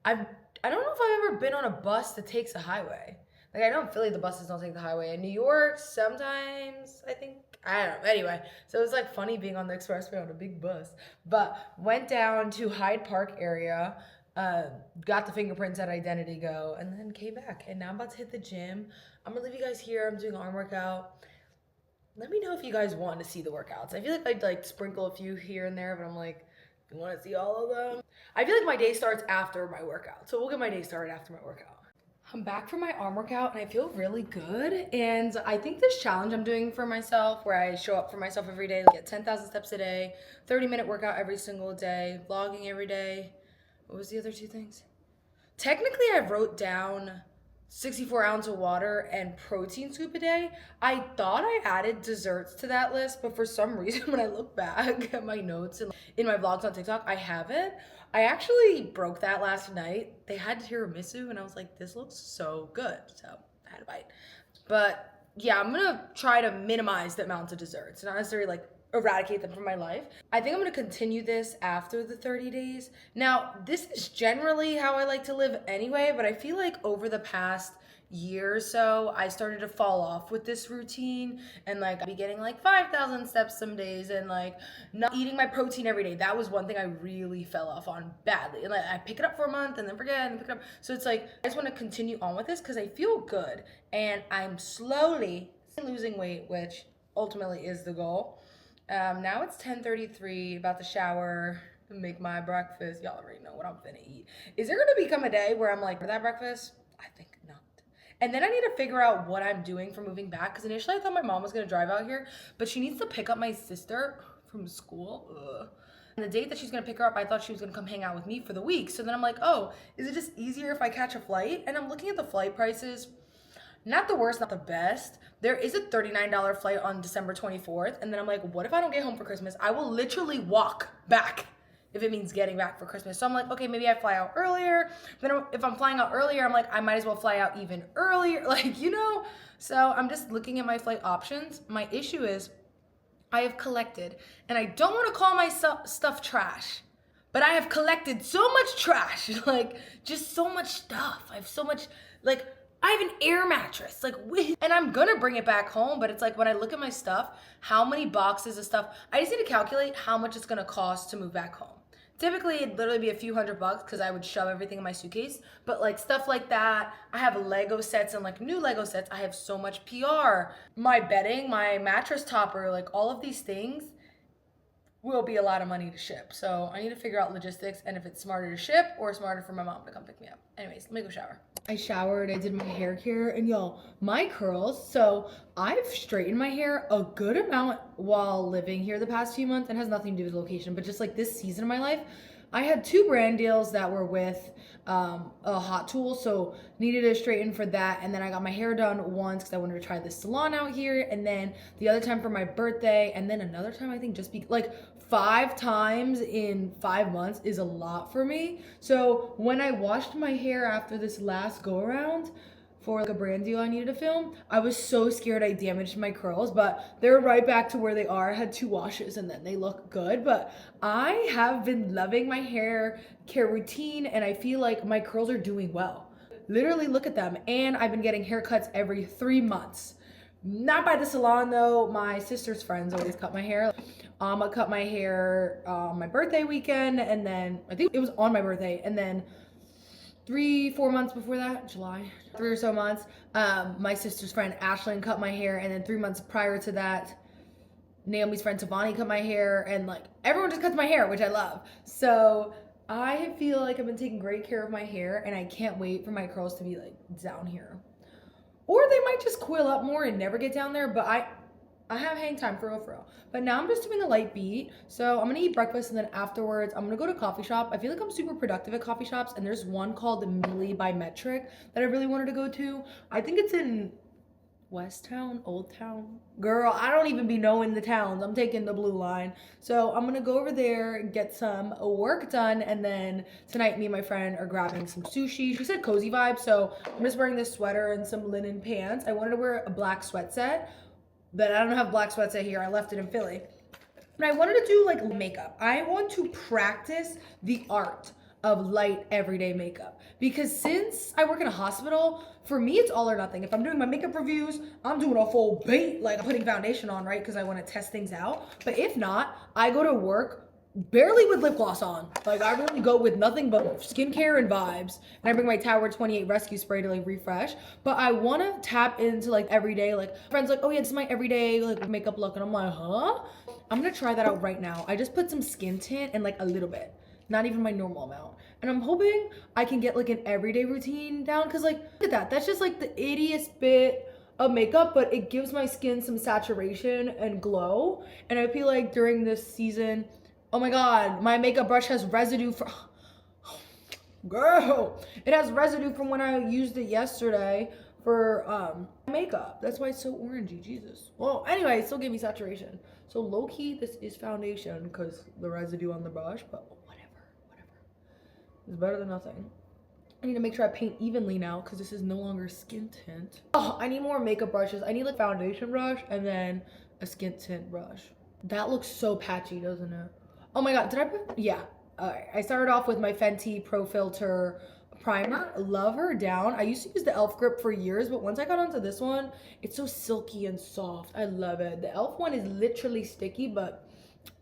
I don't know if I've ever been on a bus that takes a highway. Like, I know in Philly, the buses don't take the highway. In New York, sometimes, I think, I don't know. Anyway, so it was, like, funny being on the expressway on a big bus. But went down to Hyde Park area, got the fingerprints at Identity Go, and then came back. And now I'm about to hit the gym. I'm going to leave you guys here. I'm doing an arm workout. Let me know if you guys want to see the workouts. I feel like I'd, like, sprinkle a few here and there, but I'm like, you want to see all of them? I feel like my day starts after my workout. So we'll get my day started after my workout. I'm back from my arm workout and I feel really good. And I think this challenge I'm doing for myself, where I show up for myself every day, get 10,000 steps a day, 30-minute workout every single day, vlogging every day. What was the other two things? Technically, I wrote down 64 ounce of water and protein scoop a day. I thought I added desserts to that list, but for some reason when I look back at my notes and in my vlogs on TikTok, I haven't. I actually broke that last night. They had tiramisu and I was like, this looks so good. So I had a bite. But yeah, I'm gonna try to minimize the amount of desserts, not necessarily like eradicate them from my life. I think I'm gonna continue this after the 30 days. Now, this is generally how I like to live anyway, but I feel like over the past year or so, I started to fall off with this routine and like I'd be getting like 5,000 steps some days and like not eating my protein every day. That was one thing I really fell off on badly. And like I pick it up for a month and then forget and pick it up. So it's like, I just want to continue on with this because I feel good and I'm slowly losing weight, which ultimately is the goal. Now it's 10:33, about to shower, make my breakfast. Y'all already know what I'm finna eat. Is there gonna become a day where I'm like, for that breakfast? I think not. And then I need to figure out what I'm doing for moving back, because initially I thought my mom was gonna drive out here, but she needs to pick up my sister from school. Ugh. And the date that she's gonna pick her up, I thought she was gonna come hang out with me for the week. So then I'm like, oh, is it just easier if I catch a flight? And I'm looking at the flight prices. Not the worst, not the best. There is a $39 flight on December 24th. And then I'm like, what if I don't get home for Christmas? I will literally walk back if it means getting back for Christmas. So I'm like, okay, maybe I fly out earlier. Then if I'm flying out earlier, I'm like, I might as well fly out even earlier. Like, you know? So I'm just looking at my flight options. My issue is I have collected, and I don't want to call my stuff trash, but I have collected so much trash. Like, just so much stuff. I have so much, like, I have an air mattress, like, and I'm gonna bring it back home, but it's like when I look at my stuff, how many boxes of stuff, I just need to calculate how much it's gonna cost to move back home. Typically, it'd literally be a few $100 because I would shove everything in my suitcase, but like stuff like that, I have Lego sets and like new Lego sets, I have so much PR. My bedding, my mattress topper, like all of these things will be a lot of money to ship. So I need to figure out logistics and if it's smarter to ship or smarter for my mom to come pick me up. Anyways, let me go shower. I showered, I did my hair care, and y'all, my curls, so I've straightened my hair a good amount while living here the past few months, and has nothing to do with location, but just like this season of my life, I had 2 brand deals that were with a hot tool, so needed to straighten for that. And then I got my hair done once because I wanted to try this salon out here, and then the other time for my birthday, and then another time I think just like 5 times in 5 months is a lot for me. So when I washed my hair after this last go around for like a brand deal I needed to film, I was so scared I damaged my curls, but they're right back to where they are. I had 2 washes and then they look good. But I have been loving my hair care routine and I feel like my curls are doing well. Literally look at them. And I've been getting haircuts every 3 months. Not by the salon though. My sister's friends always cut my hair. I cut my hair my birthday weekend, and then I think it was on my birthday, and then 3-4 months before that, July, 3 or so months, my sister's friend Ashlyn cut my hair, and then 3 months prior to that, Naomi's friend Tavani cut my hair, and like everyone just cuts my hair, which I love. So I feel like I've been taking great care of my hair, and I can't wait for my curls to be like down here. Or they might just coil up more and never get down there, but I have hang time for real. But now I'm just doing a light beat. So I'm gonna eat breakfast and then afterwards I'm gonna go to a coffee shop. I feel like I'm super productive at coffee shops, and there's one called Millie by Metric that I really wanted to go to. I think it's in West Town, Old Town. Girl, I don't even be knowing the towns. I'm taking the blue line. So I'm gonna go over there, get some work done, and then tonight me and my friend are grabbing some sushi. She said cozy vibe, so I'm just wearing this sweater and some linen pants. I wanted to wear a black sweat set, but I don't have black sweat set here. I left it in Philly. But I wanted to do like makeup. I want to practice the art of light everyday makeup, because since I work in a hospital, for me it's all or nothing. If I'm doing my makeup reviews, I'm doing a full bait, like I'm putting foundation on, right? Because I want to test things out. But if not, I go to work barely with lip gloss on. Like I really go with nothing but skincare and vibes. And I bring my Tower 28 rescue spray to like refresh. But I want to tap into like everyday, like friends like, oh yeah, this is my everyday like makeup look. And I'm like, huh? I'm gonna try that out right now. I just put some skin tint and like a little bit, not even my normal amount. And I'm hoping I can get like an everyday routine down, because like, look at that. That's just like the ittiest bit of makeup, but it gives my skin some saturation and glow. And I feel like during this season, oh my God, my makeup brush has residue for, Girl, it has residue from when I used it yesterday for makeup. That's why it's so orangey, Jesus. Well, anyway, it still gave me saturation. So low-key, this is foundation because the residue on the brush, but whatever. It's better than nothing. I need to make sure I paint evenly now because this is no longer skin tint. Oh, I need more makeup brushes. I need like foundation brush and then a skin tint brush. That looks so patchy, doesn't it? Oh my God, did I put, yeah. All right, I started off with my Fenty Pro Filter primer. Love her down. I used to use the e.l.f. grip for years, but once I got onto this one, it's so silky and soft. I love it. The e.l.f. one is literally sticky, but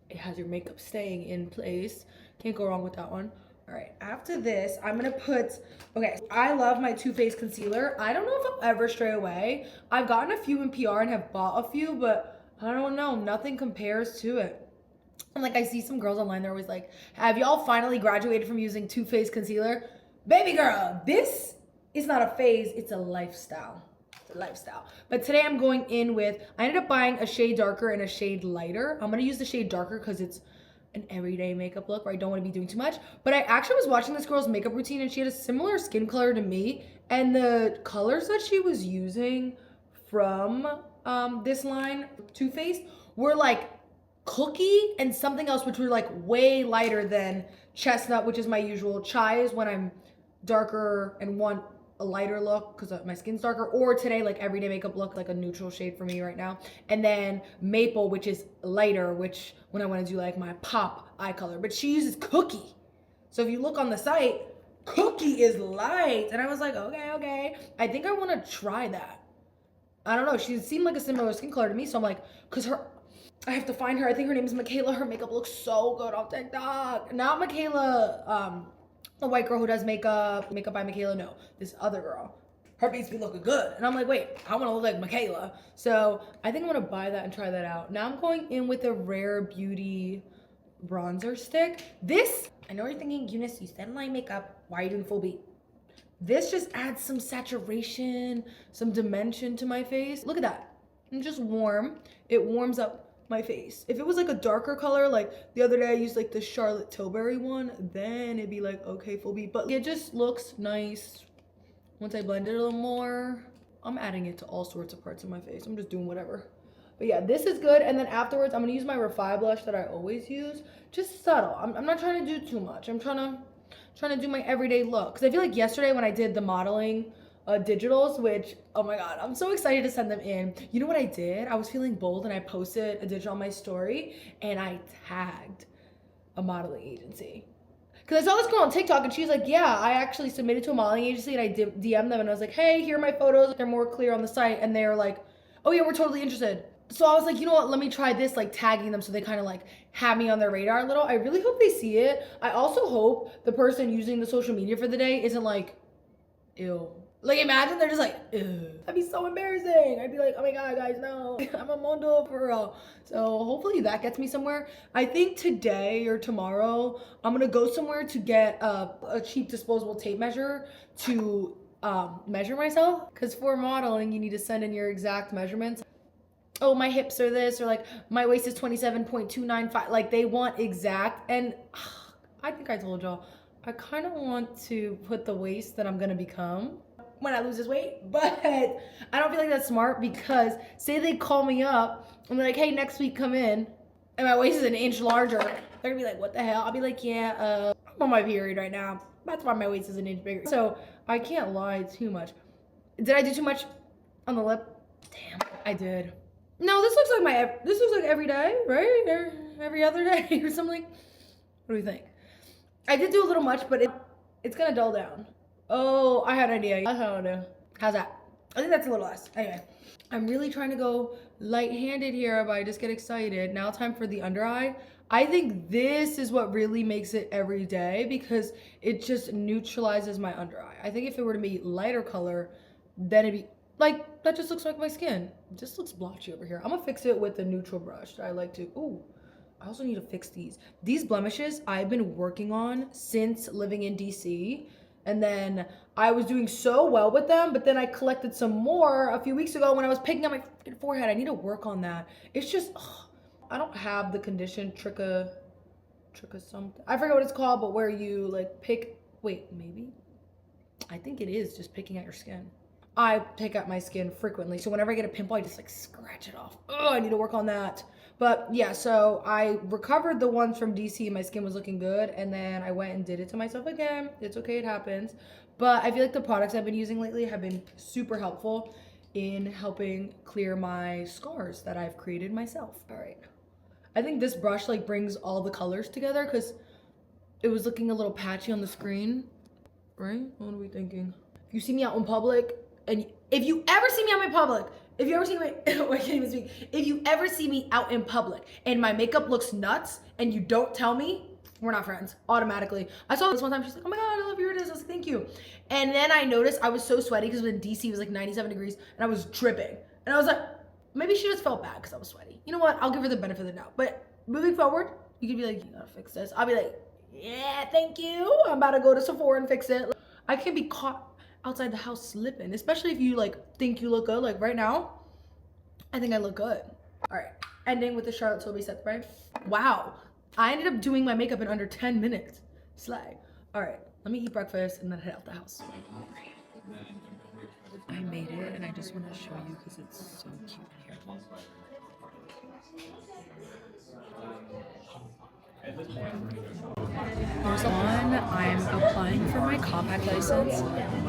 it has your makeup staying in place. Can't go wrong with that one. All right, after this, I'm gonna put, okay, I love my Too Faced concealer. I don't know if I'll ever stray away. I've gotten a few in PR and have bought a few, but I don't know, nothing compares to it. And like I see some girls online, they're always like, have y'all finally graduated from using Too Faced concealer? Baby girl, this is not a phase, it's a lifestyle. It's a lifestyle. But today I'm going in with, I ended up buying a shade darker and a shade lighter. I'm gonna use the shade darker because it's an everyday makeup look where I don't want to be doing too much. But I actually was watching this girl's makeup routine and she had a similar skin color to me. And the colors that she was using from this line, Too Faced, were like cookie and something else, which were like way lighter than chestnut, which is my usual. Chai is when I'm darker and want a lighter look because my skin's darker, or today like everyday makeup look, like a neutral shade for me right now. And then maple, which is lighter, which when I want to do like my pop eye color. But she uses cookie, so if you look on the site, cookie is light. And I was like, okay, I think I want to try that. I don't know, she seemed like a similar skin color to me, so I'm like, because I have to find her. I think her name is Michaela. Her makeup looks so good on TikTok. Not Michaela, the white girl who does makeup by Michaela. No, this other girl. Her beats be looking good. And I'm like, wait, I want to look like Michaela. So I think I'm going to buy that and try that out. Now I'm going in with a Rare Beauty bronzer stick. This, I know you're thinking, Eunice, you said line makeup. Why are you doing full beat? This just adds some saturation, some dimension to my face. Look at that. It's just warm. It warms up my face. If it was like a darker color, like the other day I used like the Charlotte Tilbury one, then it'd be like, okay, full beat. But it just looks nice once I blend it a little more. I'm adding it to all sorts of parts of my face. I'm just doing whatever. But yeah, this is good. And then afterwards, I'm gonna use my Refi blush that I always use. Just subtle. I'm not trying to do too much. I'm trying to do my everyday look. Because I feel like yesterday when I did the modeling digitals, which, oh my God, I'm so excited to send them in. You know what I did? I was feeling bold and I posted a digital on my story and I tagged a modeling agency. Because I saw this girl on TikTok and she's like, yeah, I actually submitted to a modeling agency and I DM'd them and I was like, hey, here are my photos. They're more clear on the site. And they were like, oh yeah, we're totally interested. So I was like, you know what, let me try this, like tagging them so they kind of like have me on their radar a little. I really hope they see it. I also hope the person using the social media for the day isn't like, ew. Like imagine they're just like, ew. That'd be so embarrassing. I'd be like, oh my God, guys, no, I'm a mondo for real. So hopefully that gets me somewhere. I think today or tomorrow, I'm gonna go somewhere to get a cheap disposable tape measure to measure myself. Cause for modeling, you need to send in your exact measurements. Oh, my hips are this, or like my waist is 27.295. Like they want exact. And I think I told y'all, I kind of want to put the waist that I'm gonna become when I lose this weight, but I don't feel like that's smart because say they call me up and they're like, hey, next week come in, and my waist is an inch larger. They're gonna be like, what the hell? I'll be like, yeah, I'm on my period right now. That's why my waist is an inch bigger. So I can't lie too much. Did I do too much on the lip? Damn, I did. No, this looks like every day, right? Or every other day or something. What do you think? I did do a little much, but it's gonna dull down. Oh, I had an idea. That's how I do. How's that? I think that's a little less. Anyway, I'm really trying to go light-handed here, but I just get excited. Now time for the under eye. I think this is what really makes it every day because it just neutralizes my under eye. I think if it were to be lighter color, then it'd be like, that just looks like my skin. It just looks blotchy over here. I'm gonna fix it with the neutral brush that I like to. Ooh, I also need to fix these. These blemishes I've been working on since living in DC. And then I was doing so well with them, but then I collected some more a few weeks ago when I was picking up my freaking forehead. I need to work on that. It's just, I don't have the condition, tricha something. I forget what it's called, but where you like pick Wait, maybe? I think it is just picking at your skin. I pick at my skin frequently, so whenever I get a pimple, I just like scratch it off. Oh, I need to work on that. But yeah, so I recovered the ones from DC. My skin was looking good, and then I went and did it to myself again. It's okay, it happens. But I feel like the products I've been using lately have been super helpful in helping clear my scars that I've created myself. All right. I think this brush like brings all the colors together because it was looking a little patchy on the screen, right? What are we thinking? If you see me out in public, and if you ever see me out in public, if you ever see me, I can't even speak. If you ever see me out in public and my makeup looks nuts and you don't tell me, we're not friends, automatically. I saw this one time, she's like, oh my God, I love your artist. I was like, thank you. And then I noticed I was so sweaty because in DC it was like 97 degrees and I was dripping. And I was like, maybe she just felt bad because I was sweaty. You know what? I'll give her the benefit of the doubt. But moving forward, you could be like, you gotta fix this. I'll be like, yeah, thank you. I'm about to go to Sephora and fix it. I can't be caught outside the house slipping, especially if you like think you look good. Like right now, I think I look good. All right, ending with the Charlotte Tilbury set spray. Wow, I ended up doing my makeup in under 10 minutes. Slay. All right, let me eat breakfast and then head out the house. I made it and I just want to show you because it's so cute here. Here's one. I'm applying for my compact license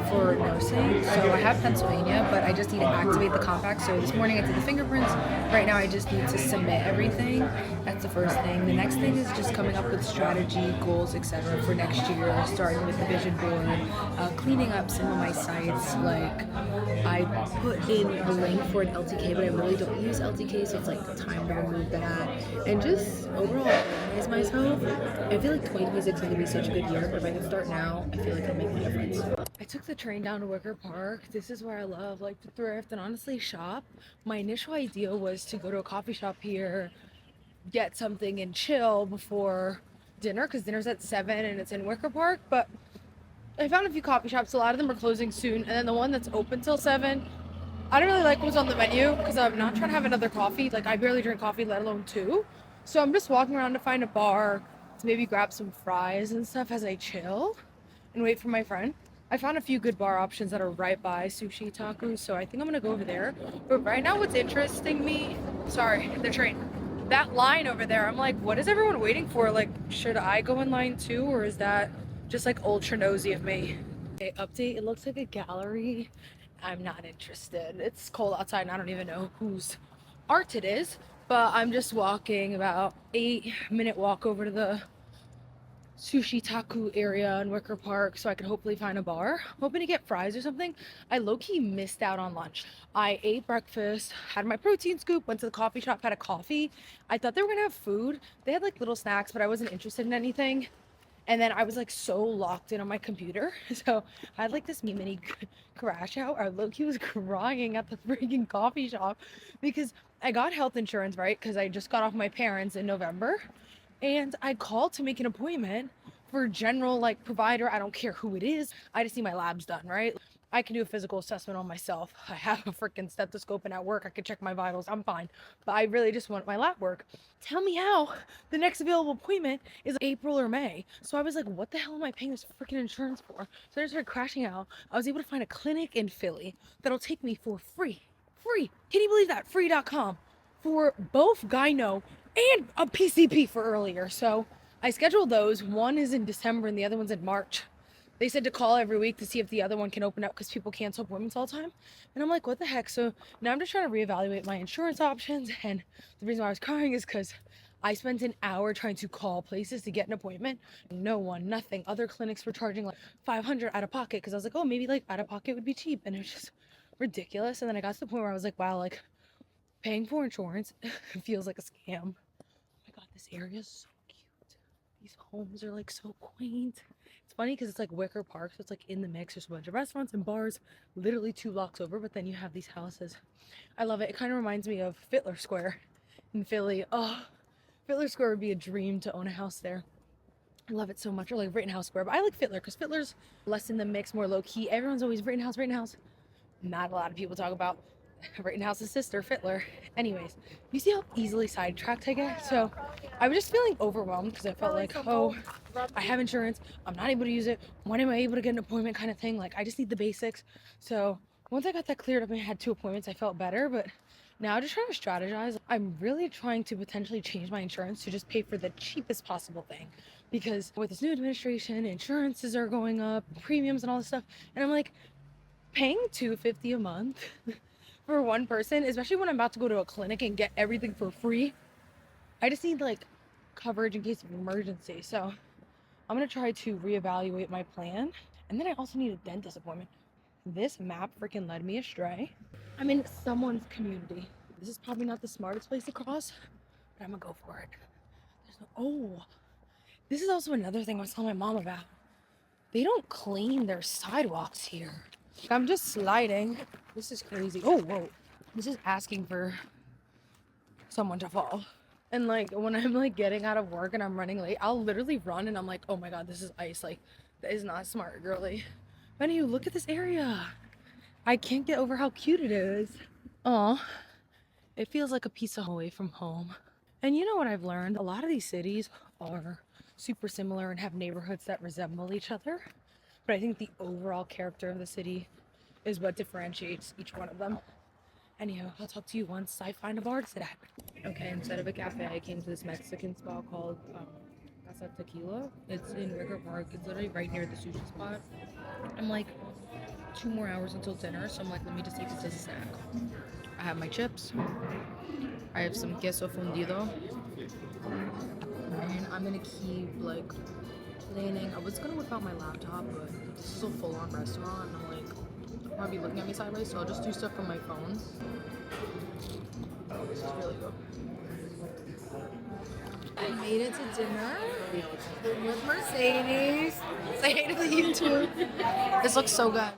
for nursing. So I have Pennsylvania, but I just need to activate the compact. So this morning I did the fingerprints. Right now I just need to submit everything. That's the first thing. The next thing is just coming up with strategy, goals, etc. for next year, starting with the vision board, cleaning up some of my sites. Like I put in a link for an LTK, but I really don't use LTK, so it's like time to remove that. And just overall organize myself. I feel like 2026 is going to be such a good year, but if I can start now, I feel like it'll make a difference. I took the train down to Wicker Park. This is where I love like to thrift and honestly shop. My initial idea was to go to a coffee shop here, get something and chill before dinner because dinner's at 7 and it's in Wicker Park, but I found a few coffee shops. A lot of them are closing soon, and then the one that's open till 7, I don't really like what's on the menu because I'm not trying to have another coffee. Like I barely drink coffee, let alone 2. So I'm just walking around to find a bar to maybe grab some fries and stuff as I chill and wait for my friend. I found a few good bar options that are right by Sushi Taku, so I think I'm gonna go over there. But right now what's interesting me, sorry, the train, that line over there, I'm like, what is everyone waiting for? Like, should I go in line too, or is that just like ultra nosy of me? Okay, update, it looks like a gallery. I'm not interested. It's cold outside and I don't even know whose art it is. But I'm just walking about 8-minute walk over to the Sushi Taku area in Wicker Park so I could hopefully find a bar. Hoping to get fries or something. I low-key missed out on lunch. I ate breakfast, had my protein scoop, went to the coffee shop, had a coffee. I thought they were gonna have food. They had like little snacks, but I wasn't interested in anything. And then I was like so locked in on my computer. So I had like this mini crash out. I low-key was crying at the freaking coffee shop because I got health insurance, right? Because I just got off my parents in November. And I called to make an appointment for general like provider. I don't care who it is. I just need my labs done, right? I can do a physical assessment on myself. I have a freaking stethoscope and at work I can check my vitals. I'm fine. But I really just want my lab work. Tell me how the next available appointment is April or May. So I was like, what the hell am I paying this freaking insurance for? So I just started crashing out. I was able to find a clinic in Philly that'll take me for free. Free. Can you believe that? Free.com for both gyno and a PCP for earlier. So I scheduled those. One is in December and the other one's in March. They said to call every week to see if the other one can open up because people cancel appointments all the time. And I'm like, what the heck? So now I'm just trying to reevaluate my insurance options. And the reason why I was crying is because I spent an hour trying to call places to get an appointment. No one, nothing. Other clinics were charging like $500 out of pocket because I was like, oh, maybe like out of pocket would be cheap. And it was just ridiculous. And then I got to the point where I was like, wow, like paying for insurance feels like a scam. Oh my God, this area is so cute. These homes are like so quaint. It's funny because it's like Wicker Park, so it's like in the mix. There's a bunch of restaurants and bars literally 2 blocks over, but then you have these houses. I love it. It kind of reminds me of Fittler Square in Philly. Oh, Fittler Square would be a dream to own a house there. I love it so much. Or like Rittenhouse Square, but I like Fittler because Fittler's less in the mix, more low key. Everyone's always Rittenhouse, Rittenhouse. Not a lot of people talk about Rittenhouse's sister, Fittler. Anyways, you see how easily sidetracked I get? So I was just feeling overwhelmed because I felt like, oh, I have insurance. I'm not able to use it. When am I able to get an appointment kind of thing? Like, I just need the basics. So once I got that cleared up and I had 2 appointments, I felt better. But now just trying to strategize. I'm really trying to potentially change my insurance to just pay for the cheapest possible thing. Because with this new administration, insurances are going up, premiums and all this stuff. And I'm like, paying $250 a month for one person, especially when I'm about to go to a clinic and get everything for free. I just need like coverage in case of emergency. So I'm gonna try to reevaluate my plan. And then I also need a dentist appointment. This map freaking led me astray. I'm in someone's community. This is probably not the smartest place to cross, but I'm gonna go for it. Oh, this is also another thing I was telling my mom about. They don't clean their sidewalks here. I'm just sliding. This is crazy. Oh, whoa. This is asking for someone to fall. And like when I'm like getting out of work and I'm running late, I'll literally run and I'm like, oh my god, this is ice. Like, that is not smart, girly. But anyway, look at this area. I can't get over how cute it is. Aw, it feels like a piece of home away from home. And you know what I've learned? A lot of these cities are super similar and have neighborhoods that resemble each other. But I think the overall character of the city is what differentiates each one of them. Anyhow, I'll talk to you once I find a bar to sit at. Okay, instead of a cafe, I came to this Mexican spot called Casa Tequila. It's in Wicker Park. It's literally right near the sushi spot. I'm like 2 more hours until dinner, so I'm like, let me just take this as a snack. I have my chips. I have some queso fundido. And I'm gonna keep like planning. I was gonna whip out my laptop, but this is a full-on restaurant, and I'm like, they'll probably be looking at me sideways, so I'll just do stuff from my phone. This is really good. I made it to dinner with Mercedes. Say hey to the YouTube. This looks so good.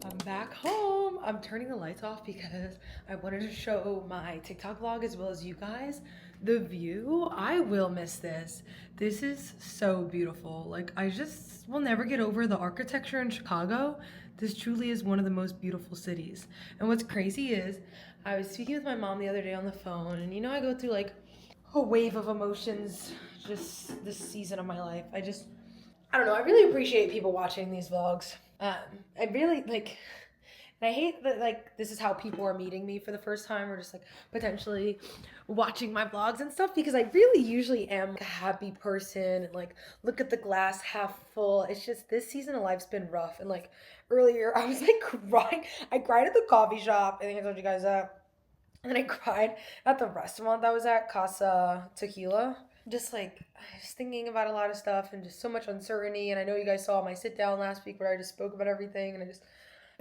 I'm back home. I'm turning the lights off because I wanted to show my TikTok vlog as well as you guys the view. I will miss this. This is so beautiful. Like, I just will never get over the architecture in Chicago. This truly is one of the most beautiful cities. And what's crazy is I was speaking with my mom the other day on the phone, and you know, I go through like a wave of emotions just this season of my life. I don't know, I really appreciate people watching these vlogs. I really like, and I hate that like this is how people are meeting me for the first time, or just like potentially watching my vlogs and stuff, because I really usually am like a happy person and like look at the glass half full. It's just this season of life's been rough, and like earlier I was like crying. I cried at the coffee shop. I think I told you guys that. And then I cried at the restaurant that I was at, Casa Tequila. Just like, I was thinking about a lot of stuff and just so much uncertainty. And I know you guys saw my sit down last week where I just spoke about everything, and I just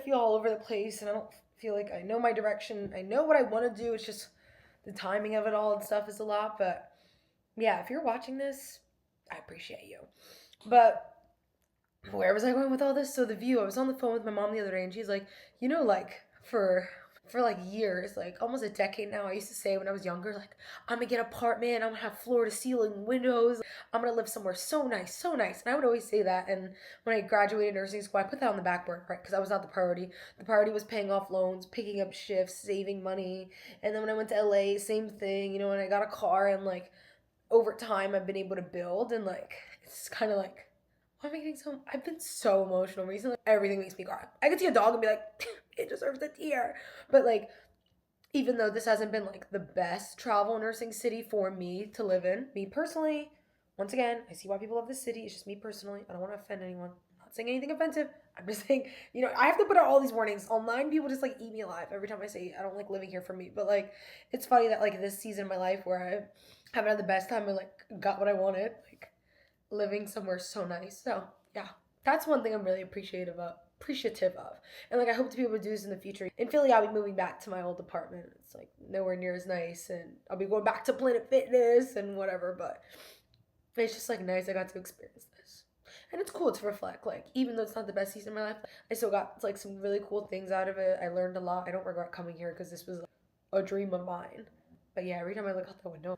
feel all over the place, and I don't feel like I know my direction. I know what I want to do. It's just the timing of it all and stuff is a lot. But yeah, if you're watching this, I appreciate you. But where was I going with all this? So the view, I was on the phone with my mom the other day, and she's like, you know, like for like years, like almost a decade now, I used to say when I was younger, like, I'm gonna get an apartment, I'm gonna have floor to ceiling windows, I'm gonna live somewhere so nice, so nice. And I would always say that. And when I graduated nursing school, I put that on the back burner, right? Because that was not the priority. The priority was paying off loans, picking up shifts, saving money. And then when I went to LA, same thing, you know, and I got a car, and like over time I've been able to build, and like it's kind of like, why am I getting so, I've been so emotional recently. Everything makes me cry. I could see a dog and be like, it deserves a tear. But like, even though this hasn't been like the best travel nursing city for me to live in, me personally, once again, I see why people love this city. It's just me personally. I don't want to offend anyone. I'm not saying anything offensive. I'm just saying, you know, I have to put out all these warnings. Online, people just like eat me alive every time I say I don't like living here for me. But like, it's funny that like this season of my life where I haven't had the best time, I like got what I wanted, like living somewhere so nice. So yeah, that's one thing I'm really appreciative of. And like, I hope to be able to do this in the future. In Philly, I'll be moving back to my old apartment. It's like nowhere near as nice, and I'll be going back to Planet Fitness and whatever, but it's just like nice I got to experience this. And it's cool to reflect, like, even though it's not the best season of my life, I still got like some really cool things out of it. I learned a lot. I don't regret coming here because this was like, a dream of mine. But yeah, every time I look out the window,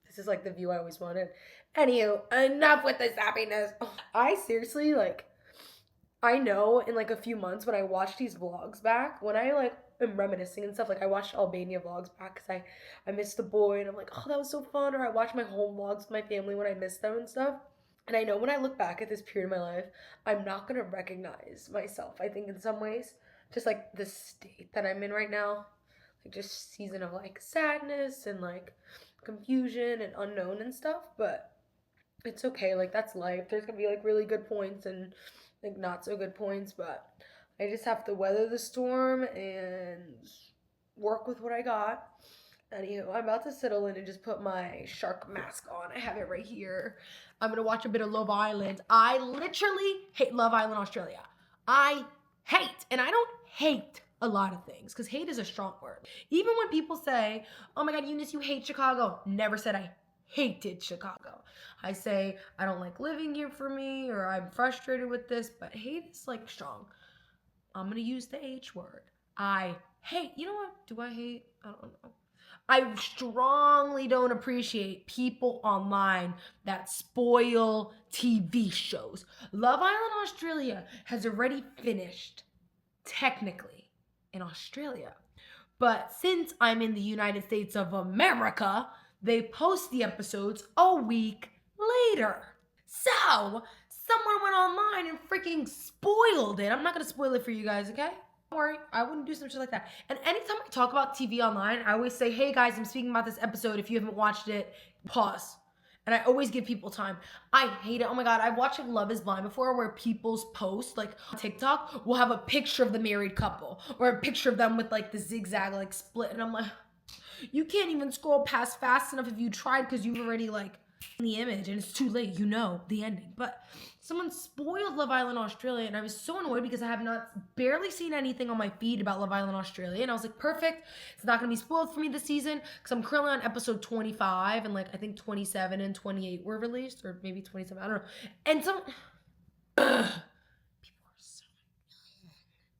this is like the view I always wanted. Anywho, enough with this happiness. I seriously, like, I know in like a few months when I watch these vlogs back, when I like am reminiscing and stuff. Like I watched Albania vlogs back because I missed the boy and I'm like, oh, that was so fun. Or I watch my home vlogs with my family when I miss them and stuff. And I know when I look back at this period of my life, I'm not gonna recognize myself. I think in some ways, just like the state that I'm in right now, like just season of like sadness and like confusion and unknown and stuff. But it's okay. Like that's life. There's gonna be like really good points and like not so good points, but I just have to weather the storm and work with what I got. Anywho, I'm about to settle in and just put my shark mask on. I have it right here. I'm gonna watch a bit of Love Island. I literally hate Love Island Australia. I hate, and I don't hate a lot of things because hate is a strong word. Even when people say, oh my God, Eunice, you hate Chicago. Never said I hated Chicago. I say I don't like living here for me or I'm frustrated with this, but hate is like strong. I'm gonna use the H word. I hate. You know what? Do I hate? I don't know. I strongly don't appreciate people online that spoil TV shows. Love Island Australia has already finished, technically, in Australia. But since I'm in the United States of America, they post the episodes a week later. So, someone went online and freaking spoiled it. I'm not gonna spoil it for you guys, okay? Don't worry, I wouldn't do some shit like that. And anytime I talk about TV online, I always say, hey guys, I'm speaking about this episode. If you haven't watched it, pause. And I always give people time. I hate it. Oh my God, I've watched like Love is Blind before where people's posts, like on TikTok, will have a picture of the married couple or a picture of them with like the zigzag like split. And I'm like, you can't even scroll past fast enough if you tried because you've already like in the image and it's too late, you know, the ending. But someone spoiled Love Island Australia and I was so annoyed because I have barely seen anything on my feed about Love Island Australia. And I was like, perfect. It's not going to be spoiled for me this season because I'm currently on episode 25 and like I think 27 and 28 were released or maybe 27. I don't know. And some people are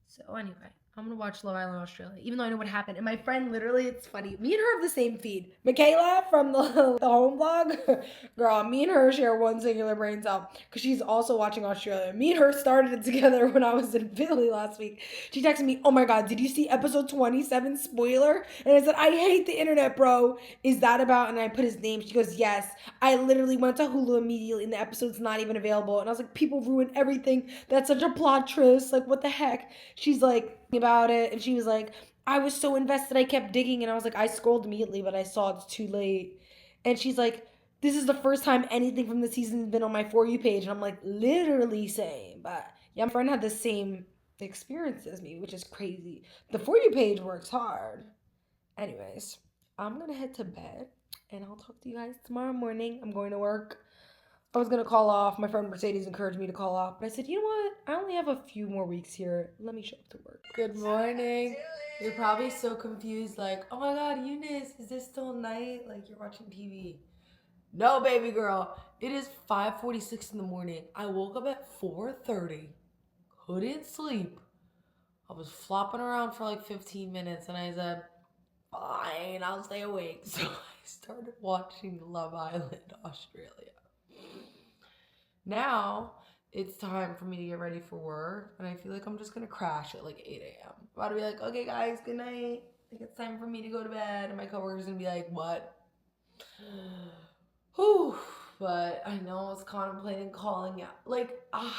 so anyway. I'm gonna watch Love Island Australia, even though I know what happened. And my friend literally, it's funny, me and her have the same feed. Michaela from the home blog, girl, me and her share one singular brain cell because she's also watching Australia. Me and her started it together when I was in Philly last week. She texted me, oh my God, did you see episode 27 spoiler? And I said, I hate the internet, bro. Is that about, and I put his name. She goes, yes. I literally went to Hulu immediately and the episode's not even available. And I was like, people ruin everything. That's such a plot twist. Like, what the heck? She's like, about it and she was like, I was so invested I kept digging and I was like, I scrolled immediately but I saw it's too late. And she's like, this is the first time anything from the season's been on my For You page. And I'm like, literally same. But yeah, my friend had the same experience as me, which is crazy. The For You page works hard. Anyways, I'm gonna head to bed and I'll talk to you guys tomorrow morning. I'm going to work. I was going to call off. My friend Mercedes encouraged me to call off. But I said, you know what? I only have a few more weeks here. Let me show up to work. Good morning. You're probably so confused. Like, oh my God, Eunice, is this still night? Like, you're watching TV. No, baby girl. It is 5:46 in the morning. I woke up at 4:30. Couldn't sleep. I was flopping around for like 15 minutes. And I said, fine, I'll stay awake. So I started watching Love Island Australia. Now, it's time for me to get ready for work, and I feel like I'm just gonna crash at like 8 a.m. I'm about to be like, okay guys, good night. Like it's time for me to go to bed, and my coworker's gonna be like, what? Whew. But I know I was contemplating calling out. Like, do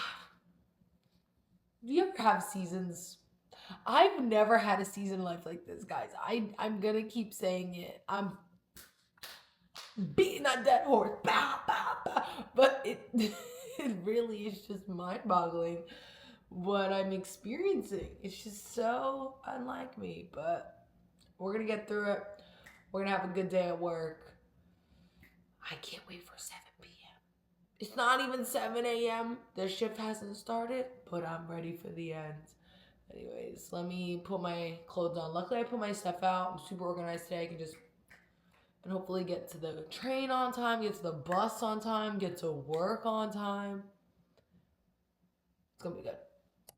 you ever have seasons? I've never had a season in life like this, guys. I'm gonna keep saying it. I'm beating a dead horse. Bah, bah, bah. But it really is just mind-boggling what I'm experiencing. It's just so unlike me, but we're gonna get through it. We're gonna have a good day at work. I can't wait for 7 p.m. It's not even 7 a.m. The shift hasn't started, but I'm ready for the end. Anyways, let me put my clothes on. Luckily, I put my stuff out. I'm super organized today. I can just and hopefully get to the train on time, get to the bus on time, get to work on time. It's gonna be good.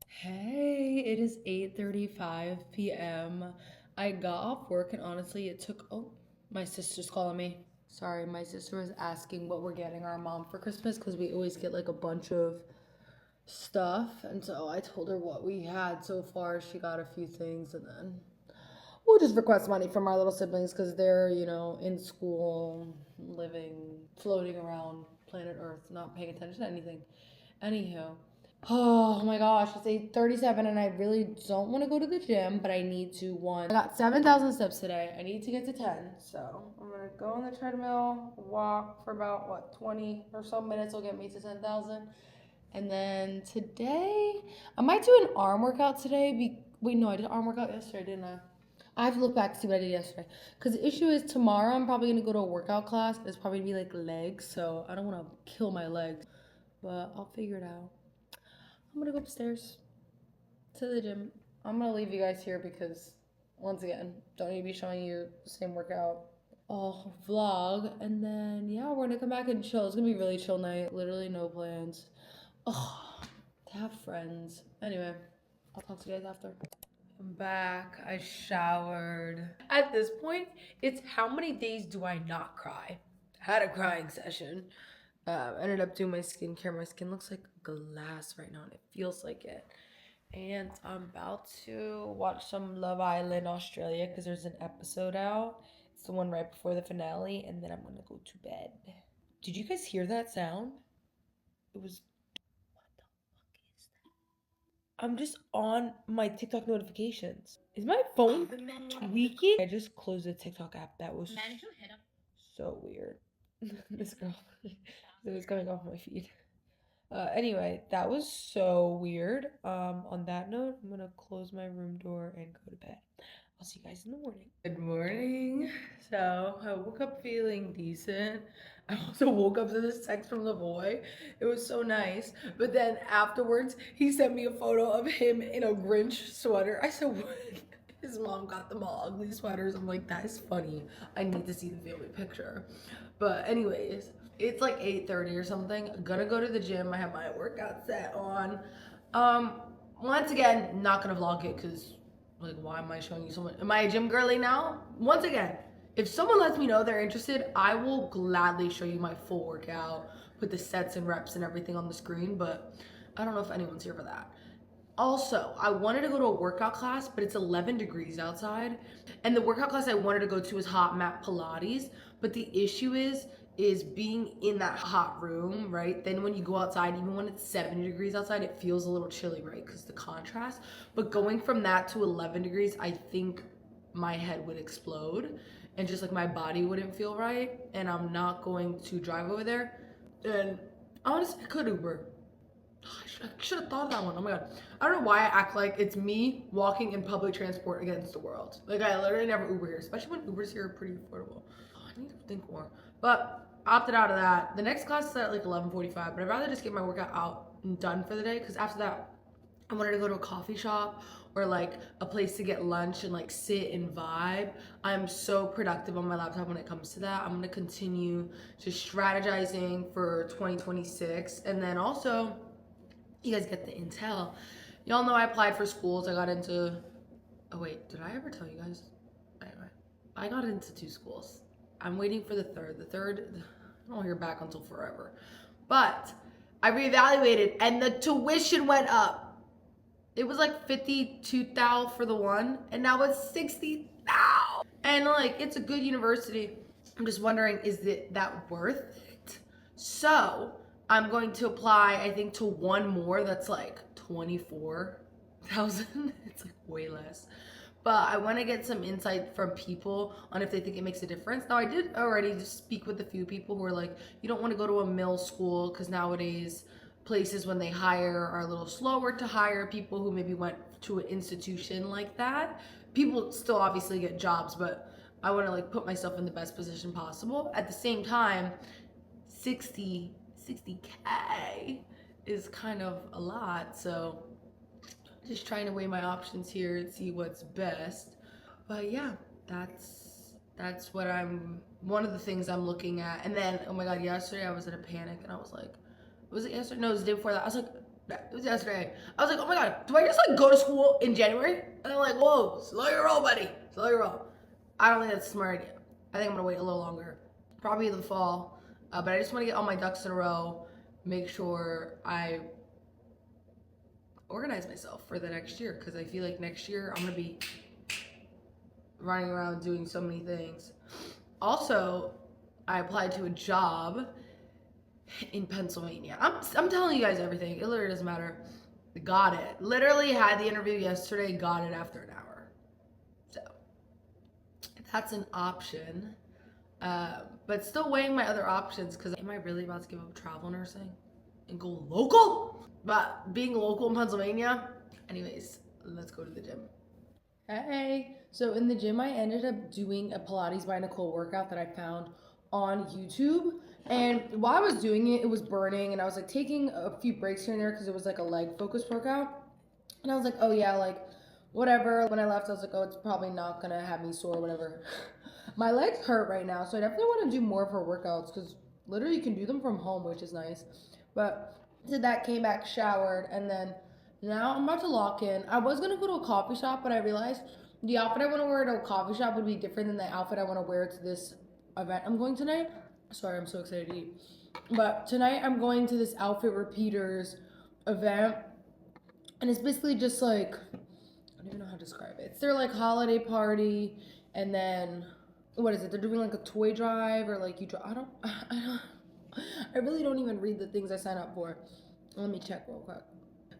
Hey, it is 8:35 p.m. I got off work and honestly it took, oh, my sister's calling me. Sorry, my sister was asking what we're getting our mom for Christmas because we always get like a bunch of stuff. And so I told her what we had so far. She got a few things and then we'll just request money from our little siblings because they're, you know, in school, living, floating around planet Earth, not paying attention to anything. Anywho, oh my gosh, it's 8:37 and I really don't want to go to the gym, but I need to. I got 7,000 steps today. I need to get to 10. So I'm going to go on the treadmill, walk for about, 20 or so minutes will get me to 10,000. And then today, I might do an arm workout today. Wait, no, I did an arm workout yesterday, didn't I? I have to look back to see what I did yesterday. Because the issue is tomorrow I'm probably going to go to a workout class. It's probably going to be like legs. So I don't want to kill my legs. But I'll figure it out. I'm going to go upstairs to the gym. I'm going to leave you guys here because, once again, don't need to be showing you the same workout all vlog. And then, yeah, we're going to come back and chill. It's going to be a really chill night. Literally no plans. Oh, to have friends. Anyway, I'll talk to you guys after. I'm back. I showered. At this point, it's how many days do I not cry? Had a crying session. Ended up doing my skincare. My skin looks like glass right now, and it feels like it. And I'm about to watch some Love Island Australia because there's an episode out. It's the one right before the finale, and then I'm gonna go to bed. Did you guys hear that sound? It was... I'm just on my TikTok notifications. Is my phone tweaking? I just closed the TikTok app. That was so weird. This girl, it was coming off my feed. Anyway, that was so weird. On that note, I'm gonna close my room door and go to bed. I'll see you guys in the morning. Good morning. So I woke up feeling decent. I also woke up to this text from the boy. It was so nice. But then afterwards, he sent me a photo of him in a Grinch sweater. I said, what? His mom got them all ugly sweaters. I'm like, that is funny. I need to see the family picture. But anyways, it's like 8:30 or something. I'm gonna go to the gym. I have my workout set on. Once again, not gonna vlog it because, like, why am I showing you so much? Am I a gym girly now? Once again, if someone lets me know they're interested, I will gladly show you my full workout with the sets and reps and everything on the screen, but I don't know if anyone's here for that. Also, I wanted to go to a workout class, but it's 11 degrees outside. And the workout class I wanted to go to is hot mat Pilates, but the issue is being in that hot room, right? Then when you go outside, even when it's 70 degrees outside, it feels a little chilly, right? Because the contrast. But going from that to 11 degrees, I think my head would explode and just like my body wouldn't feel right. And I'm not going to drive over there. And honestly, I could Uber. I should have thought of that one. Oh my god. I don't know why I act like it's me walking in public transport against the world. Like, I literally never Uber here, especially when Ubers here are pretty affordable. Oh, I need to think more. But opted out of that. The next class is at like 11:45, but I'd rather just get my workout out and done for the day because after that, I wanted to go to a coffee shop or like a place to get lunch and like sit and vibe. I'm so productive on my laptop when it comes to that. I'm gonna continue just strategizing for 2026. And then also, you guys get the intel. Y'all know I applied for schools. I got into, oh wait, did I ever tell you guys? Anyway, I got into 2 schools. I'm waiting for the third. The third, I don't hear back until forever. But I reevaluated and the tuition went up. It was like 52,000 for the one, and now it's 60,000. And like, it's a good university. I'm just wondering, is that worth it? So I'm going to apply, I think, to one more that's like 24,000. It's like way less. But I want to get some insight from people on if they think it makes a difference. Now, I did already just speak with a few people who are like, you don't want to go to a middle school because nowadays places when they hire are a little slower to hire people who maybe went to an institution like that. People still obviously get jobs, but I want to like put myself in the best position possible. At the same time, 60K is kind of a lot, so just trying to weigh my options here and see what's best. But yeah, that's what one of the things I'm looking at. And then, oh my god, yesterday I was in a panic and I was like, was it yesterday? No, it was the day before that. I was like, it was yesterday. I was like, oh my god, do I just like go to school in January? And I'm like, whoa, slow your roll, buddy, slow your roll. I don't think that's a smart idea. I think I'm gonna wait a little longer, probably in the fall. But I just want to get all my ducks in a row, make sure I organize myself for the next year, because I feel like next year I'm gonna be running around doing so many things. Also, I applied to a job in Pennsylvania. I'm telling you guys everything. It literally doesn't matter. Got it. Literally had the interview yesterday, got it after an hour. So that's an option. But still weighing my other options because am I really about to give up travel nursing and go local? But being local in Pennsylvania, anyways, let's go to the gym. Hey, so in the gym, I ended up doing a Pilates by Nicole workout that I found on YouTube. And while I was doing it, it was burning, and I was like taking a few breaks here and there because it was like a leg focused workout. And I was like, oh yeah, like whatever. When I left, I was like, oh, it's probably not gonna have me sore or whatever. My legs hurt right now, so I definitely want to do more of her workouts because literally you can do them from home, which is nice. But did that, came back, showered, and then now I'm about to lock in. I was gonna go to a coffee shop, but I realized the outfit I want to wear to a coffee shop would be different than the outfit I want to wear to this event I'm going tonight. Sorry, I'm so excited to eat. But tonight I'm going to this Outfit Repeaters event, and it's basically just like, I don't even know how to describe it. It's their like holiday party, and then what is it? They're doing like a toy drive or like I really don't even read the things I sign up for. Let me check real quick.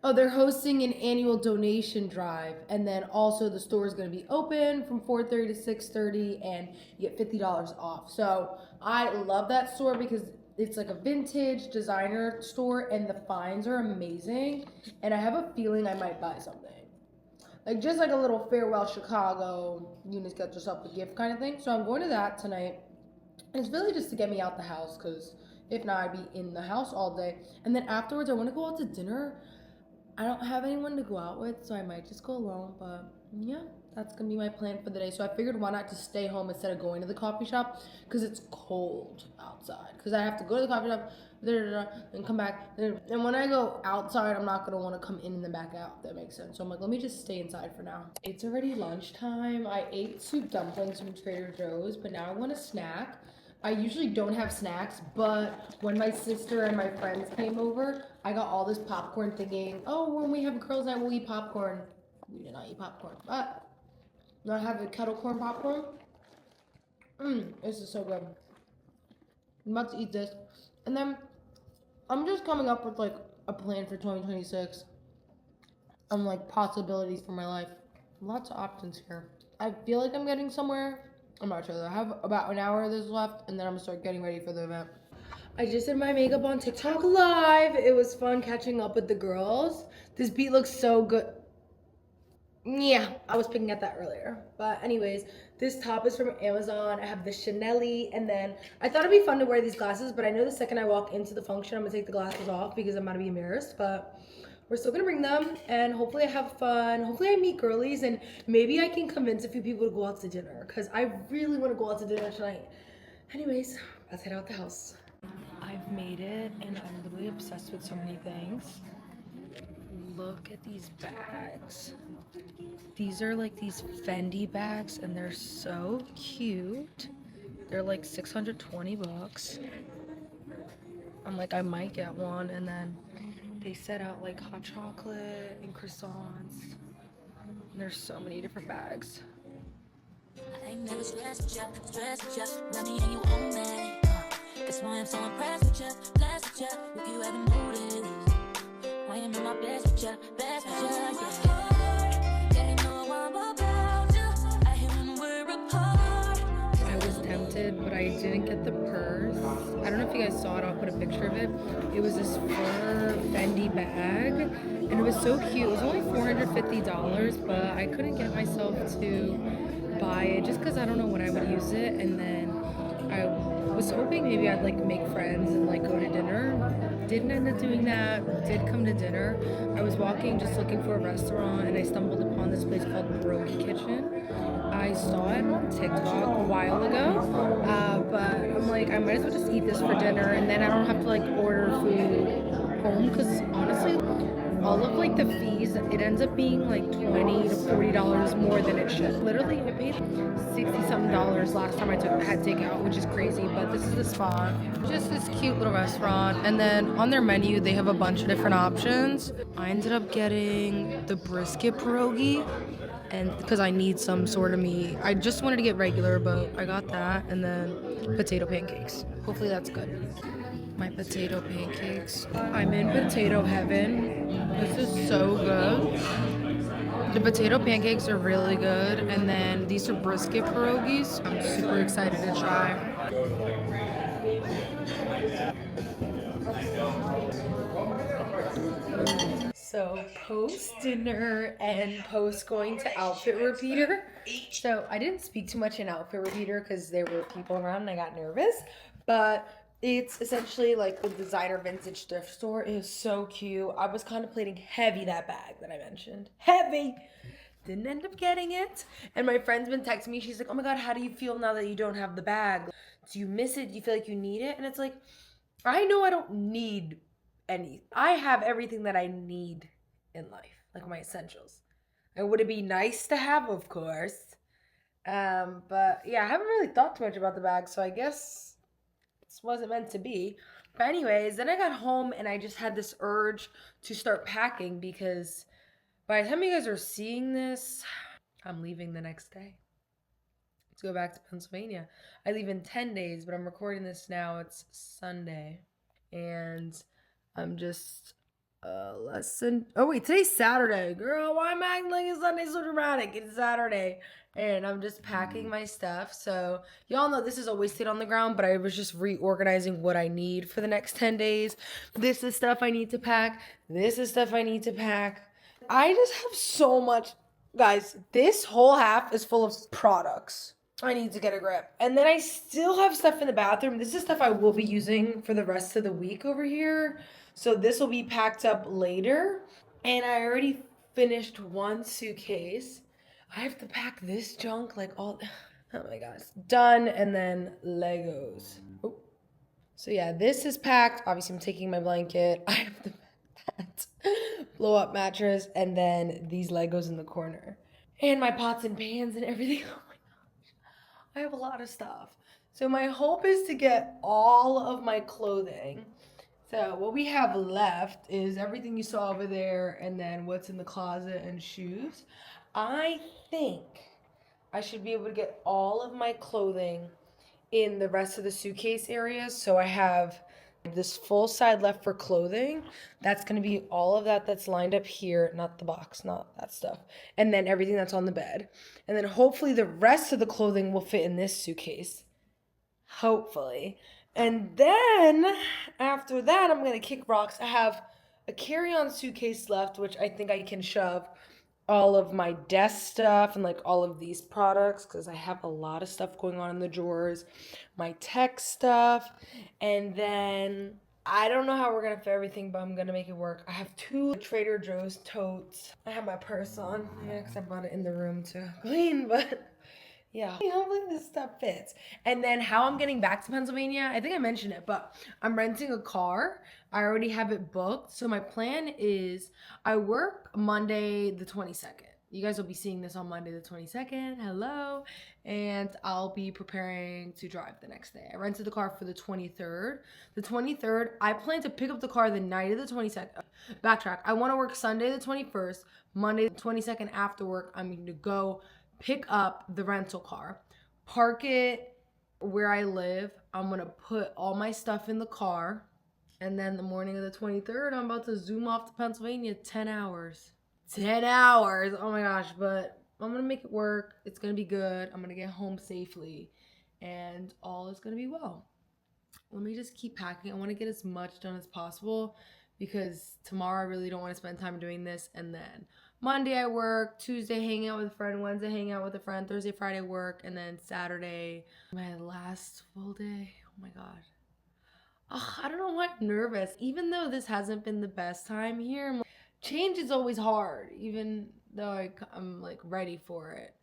Oh, they're hosting an annual donation drive, and then also the store is going to be open from 4:30 to 6:30, and you get $50 off. So I love that store because it's like a vintage designer store, and the finds are amazing, and I have a feeling I might buy something. Like just like a little farewell Chicago, you just get yourself a gift kind of thing. So I'm going to that tonight, and it's really just to get me out the house because if not, I'd be in the house all day. And then afterwards, I want to go out to dinner. I don't have anyone to go out with, so I might just go alone, but yeah, that's gonna be my plan for the day. So I figured why not just stay home instead of going to the coffee shop because it's cold outside. Because I have to go to the coffee shop, and come back. And when I go outside, I'm not gonna want to come in and then back out, if that makes sense. So I'm like, let me just stay inside for now. It's already lunchtime. I ate soup dumplings from Trader Joe's, but now I want a snack. I usually don't have snacks, but when my sister and my friends came over, I got all this popcorn thinking, oh, when we have girls' night, we'll eat popcorn. We did not eat popcorn, but now I have a kettle corn popcorn. This is so good. I'm about to eat this. And then I'm just coming up with like a plan for 2026 and like possibilities for my life. Lots of options here. I feel like I'm getting somewhere. I'm not sure though. I have about an hour of this left, and then I'm gonna start getting ready for the event. I just did my makeup on TikTok live. It was fun catching up with the girls. This beat looks so good. Yeah, I was picking at that earlier. But anyways, this top is from Amazon. I have the Chanel-y, and then I thought it'd be fun to wear these glasses, but I know the second I walk into the function, I'm gonna take the glasses off because I'm gonna be embarrassed, but we're still gonna bring them, and hopefully I have fun. Hopefully I meet girlies, and maybe I can convince a few people to go out to dinner, because I really want to go out to dinner tonight. Anyways, let's head out the house. I've made it, and I'm literally obsessed with so many things. Look at these bags. These are like these Fendi bags, and they're so cute. They're like 620 bucks. I'm like, I might get one, and then they set out like hot chocolate and croissants. And there's so many different bags. I ain't never stressed with ya, love me and you own me. That's why I'm so impressed with ya, blessed with ya, if you haven't noticed. I am in my best with ya, yeah. Yeah, you know I'm about ya, I hear when we're apart. I was tempted, but I didn't get the purse. I don't know if you guys saw it, I'll put a picture of it. It was this fur Fendi bag, and it was so cute. It was only $450, but I couldn't get myself to buy it just because I don't know when I would use it. And then I was hoping maybe I'd like make friends and like go to dinner. Didn't end up doing that. Did come to dinner. I was walking just looking for a restaurant, and I stumbled upon this place called Pierogi Kitchen. I saw it on TikTok a while ago, but I'm like, I might as well just eat this for dinner, and then I don't have to like order food home, because honestly, all of like the fees, it ends up being like $20 to $40 more than it should. Literally, I paid $60-something last time I had takeout, which is crazy, but this is the spot. Just this cute little restaurant, and then on their menu, they have a bunch of different options. I ended up getting the brisket pierogi. and because I need some sort of meat. I just wanted to get regular, but I got that, and then potato pancakes. Hopefully that's good. My potato pancakes. I'm in potato heaven. This is so good. The potato pancakes are really good, and then these are brisket pierogies. I'm super excited to try. So post dinner and post going to outfit repeater. So I didn't speak too much in outfit repeater because there were people around and I got nervous. But it's essentially like the designer vintage thrift store. It is so cute. I was contemplating heavy that bag that I mentioned. Heavy. Didn't end up getting it. And my friend's been texting me. She's like, oh my God, how do you feel now that you don't have the bag? Do you miss it? Do you feel like you need it? And it's like, I know I don't need any. I have everything that I need in life, like my essentials. And would it be nice to have? Of course. But yeah, I haven't really thought too much about the bag, so I guess this wasn't meant to be. But anyways, then I got home and I just had this urge to start packing because by the time you guys are seeing this, I'm leaving the next day to go back to Pennsylvania. I leave in 10 days, but I'm recording this now. It's Sunday. And I'm just today's Saturday. Girl, why am I acting like it's Sunday so dramatic? It's Saturday. And I'm just packing my stuff. So y'all know this is always sit on the ground, but I was just reorganizing what I need for the next 10 days. This is stuff I need to pack. This is stuff I need to pack. I just have so much. Guys, this whole half is full of products. I need to get a grip. And then I still have stuff in the bathroom. This is stuff I will be using for the rest of the week over here. So this will be packed up later. And I already finished one suitcase. I have to pack this junk like all... Oh my gosh. Done. And then Legos. Oh. So yeah, this is packed. Obviously, I'm taking my blanket. I have to pack that blow up mattress. And then these Legos in the corner. And my pots and pans and everything. Oh my gosh. I have a lot of stuff. So my hope is to get all of my clothing. So what we have left is everything you saw over there and then what's in the closet and shoes. I think I should be able to get all of my clothing in the rest of the suitcase areas. So I have this full side left for clothing. That's going to be all of that that's lined up here. Not the box, not that stuff. And then everything that's on the bed. And then hopefully the rest of the clothing will fit in this suitcase. Hopefully. And then after that, I'm going to kick rocks. I have a carry-on suitcase left, which I think I can shove all of my desk stuff and like all of these products because I have a lot of stuff going on in the drawers. My tech stuff. And then I don't know how we're going to fit everything, but I'm going to make it work. I have 2 Trader Joe's totes. I have my purse on. Yeah, because I brought it in the room to clean, but... yeah, hopefully this stuff fits. And then how I'm getting back to Pennsylvania, I think I mentioned it, but I'm renting a car. I already have it booked. So my plan is I work Monday the 22nd. You guys will be seeing this on Monday the 22nd. Hello. And I'll be preparing to drive the next day. I rented the car for the 23rd. The 23rd, I plan to pick up the car the night of the 22nd. Backtrack. I want to work Sunday the 21st. Monday the 22nd after work, I'm going to go pick up the rental car, park it where I live. I'm going to put all my stuff in the car. And then the morning of the 23rd, I'm about to zoom off to Pennsylvania. 10 hours. 10 hours. Oh my gosh. But I'm going to make it work. It's going to be good. I'm going to get home safely. And all is going to be well. Let me just keep packing. I want to get as much done as possible because tomorrow I really don't want to spend time doing this. And then Monday I work, Tuesday hang out with a friend, Wednesday hang out with a friend, Thursday, Friday work, and then Saturday, my last full day. Oh my God. I don't know why I'm nervous. Even though this hasn't been the best time here, change is always hard, even though I'm like ready for it.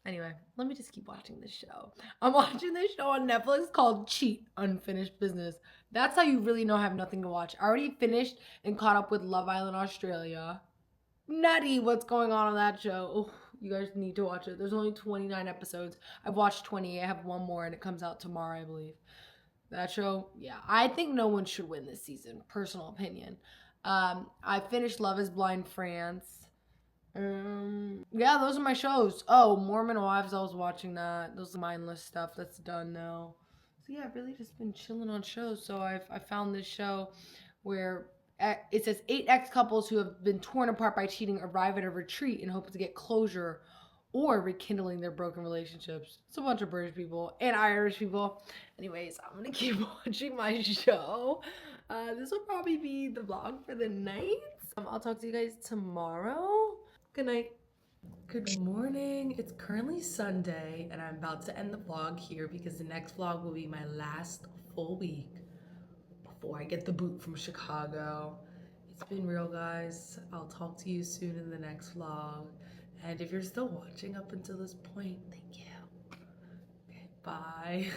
Anyway, let me just keep watching this show. I'm watching this show on Netflix called Cheat, Unfinished Business. That's how you really know I have nothing to watch. I already finished and caught up with Love Island Australia. Nutty what's going on that show. Oh, you guys need to watch it. There's only 29 episodes. I've watched 20. I have one more and it comes out tomorrow, I believe. That show, yeah. I think no one should win this season. Personal opinion. I finished Love is Blind France. Yeah, those are my shows. Oh, Mormon Wives, I was watching that. Those are mindless stuff that's done now. So yeah, I've really just been chilling on shows. So I found this show where it says 8 ex-couples who have been torn apart by cheating arrive at a retreat in hopes to get closure or rekindling their broken relationships. It's a bunch of British people and Irish people. Anyways, I'm gonna keep watching my show. This will probably be the vlog for the night. I'll talk to you guys tomorrow. Good night. Good morning. It's currently Sunday and I'm about to end the vlog here because the next vlog will be my last full week before I get the boot from Chicago. It's been real, guys. I'll talk to you soon in the next vlog. And if you're still watching up until this point, thank you. Okay, bye.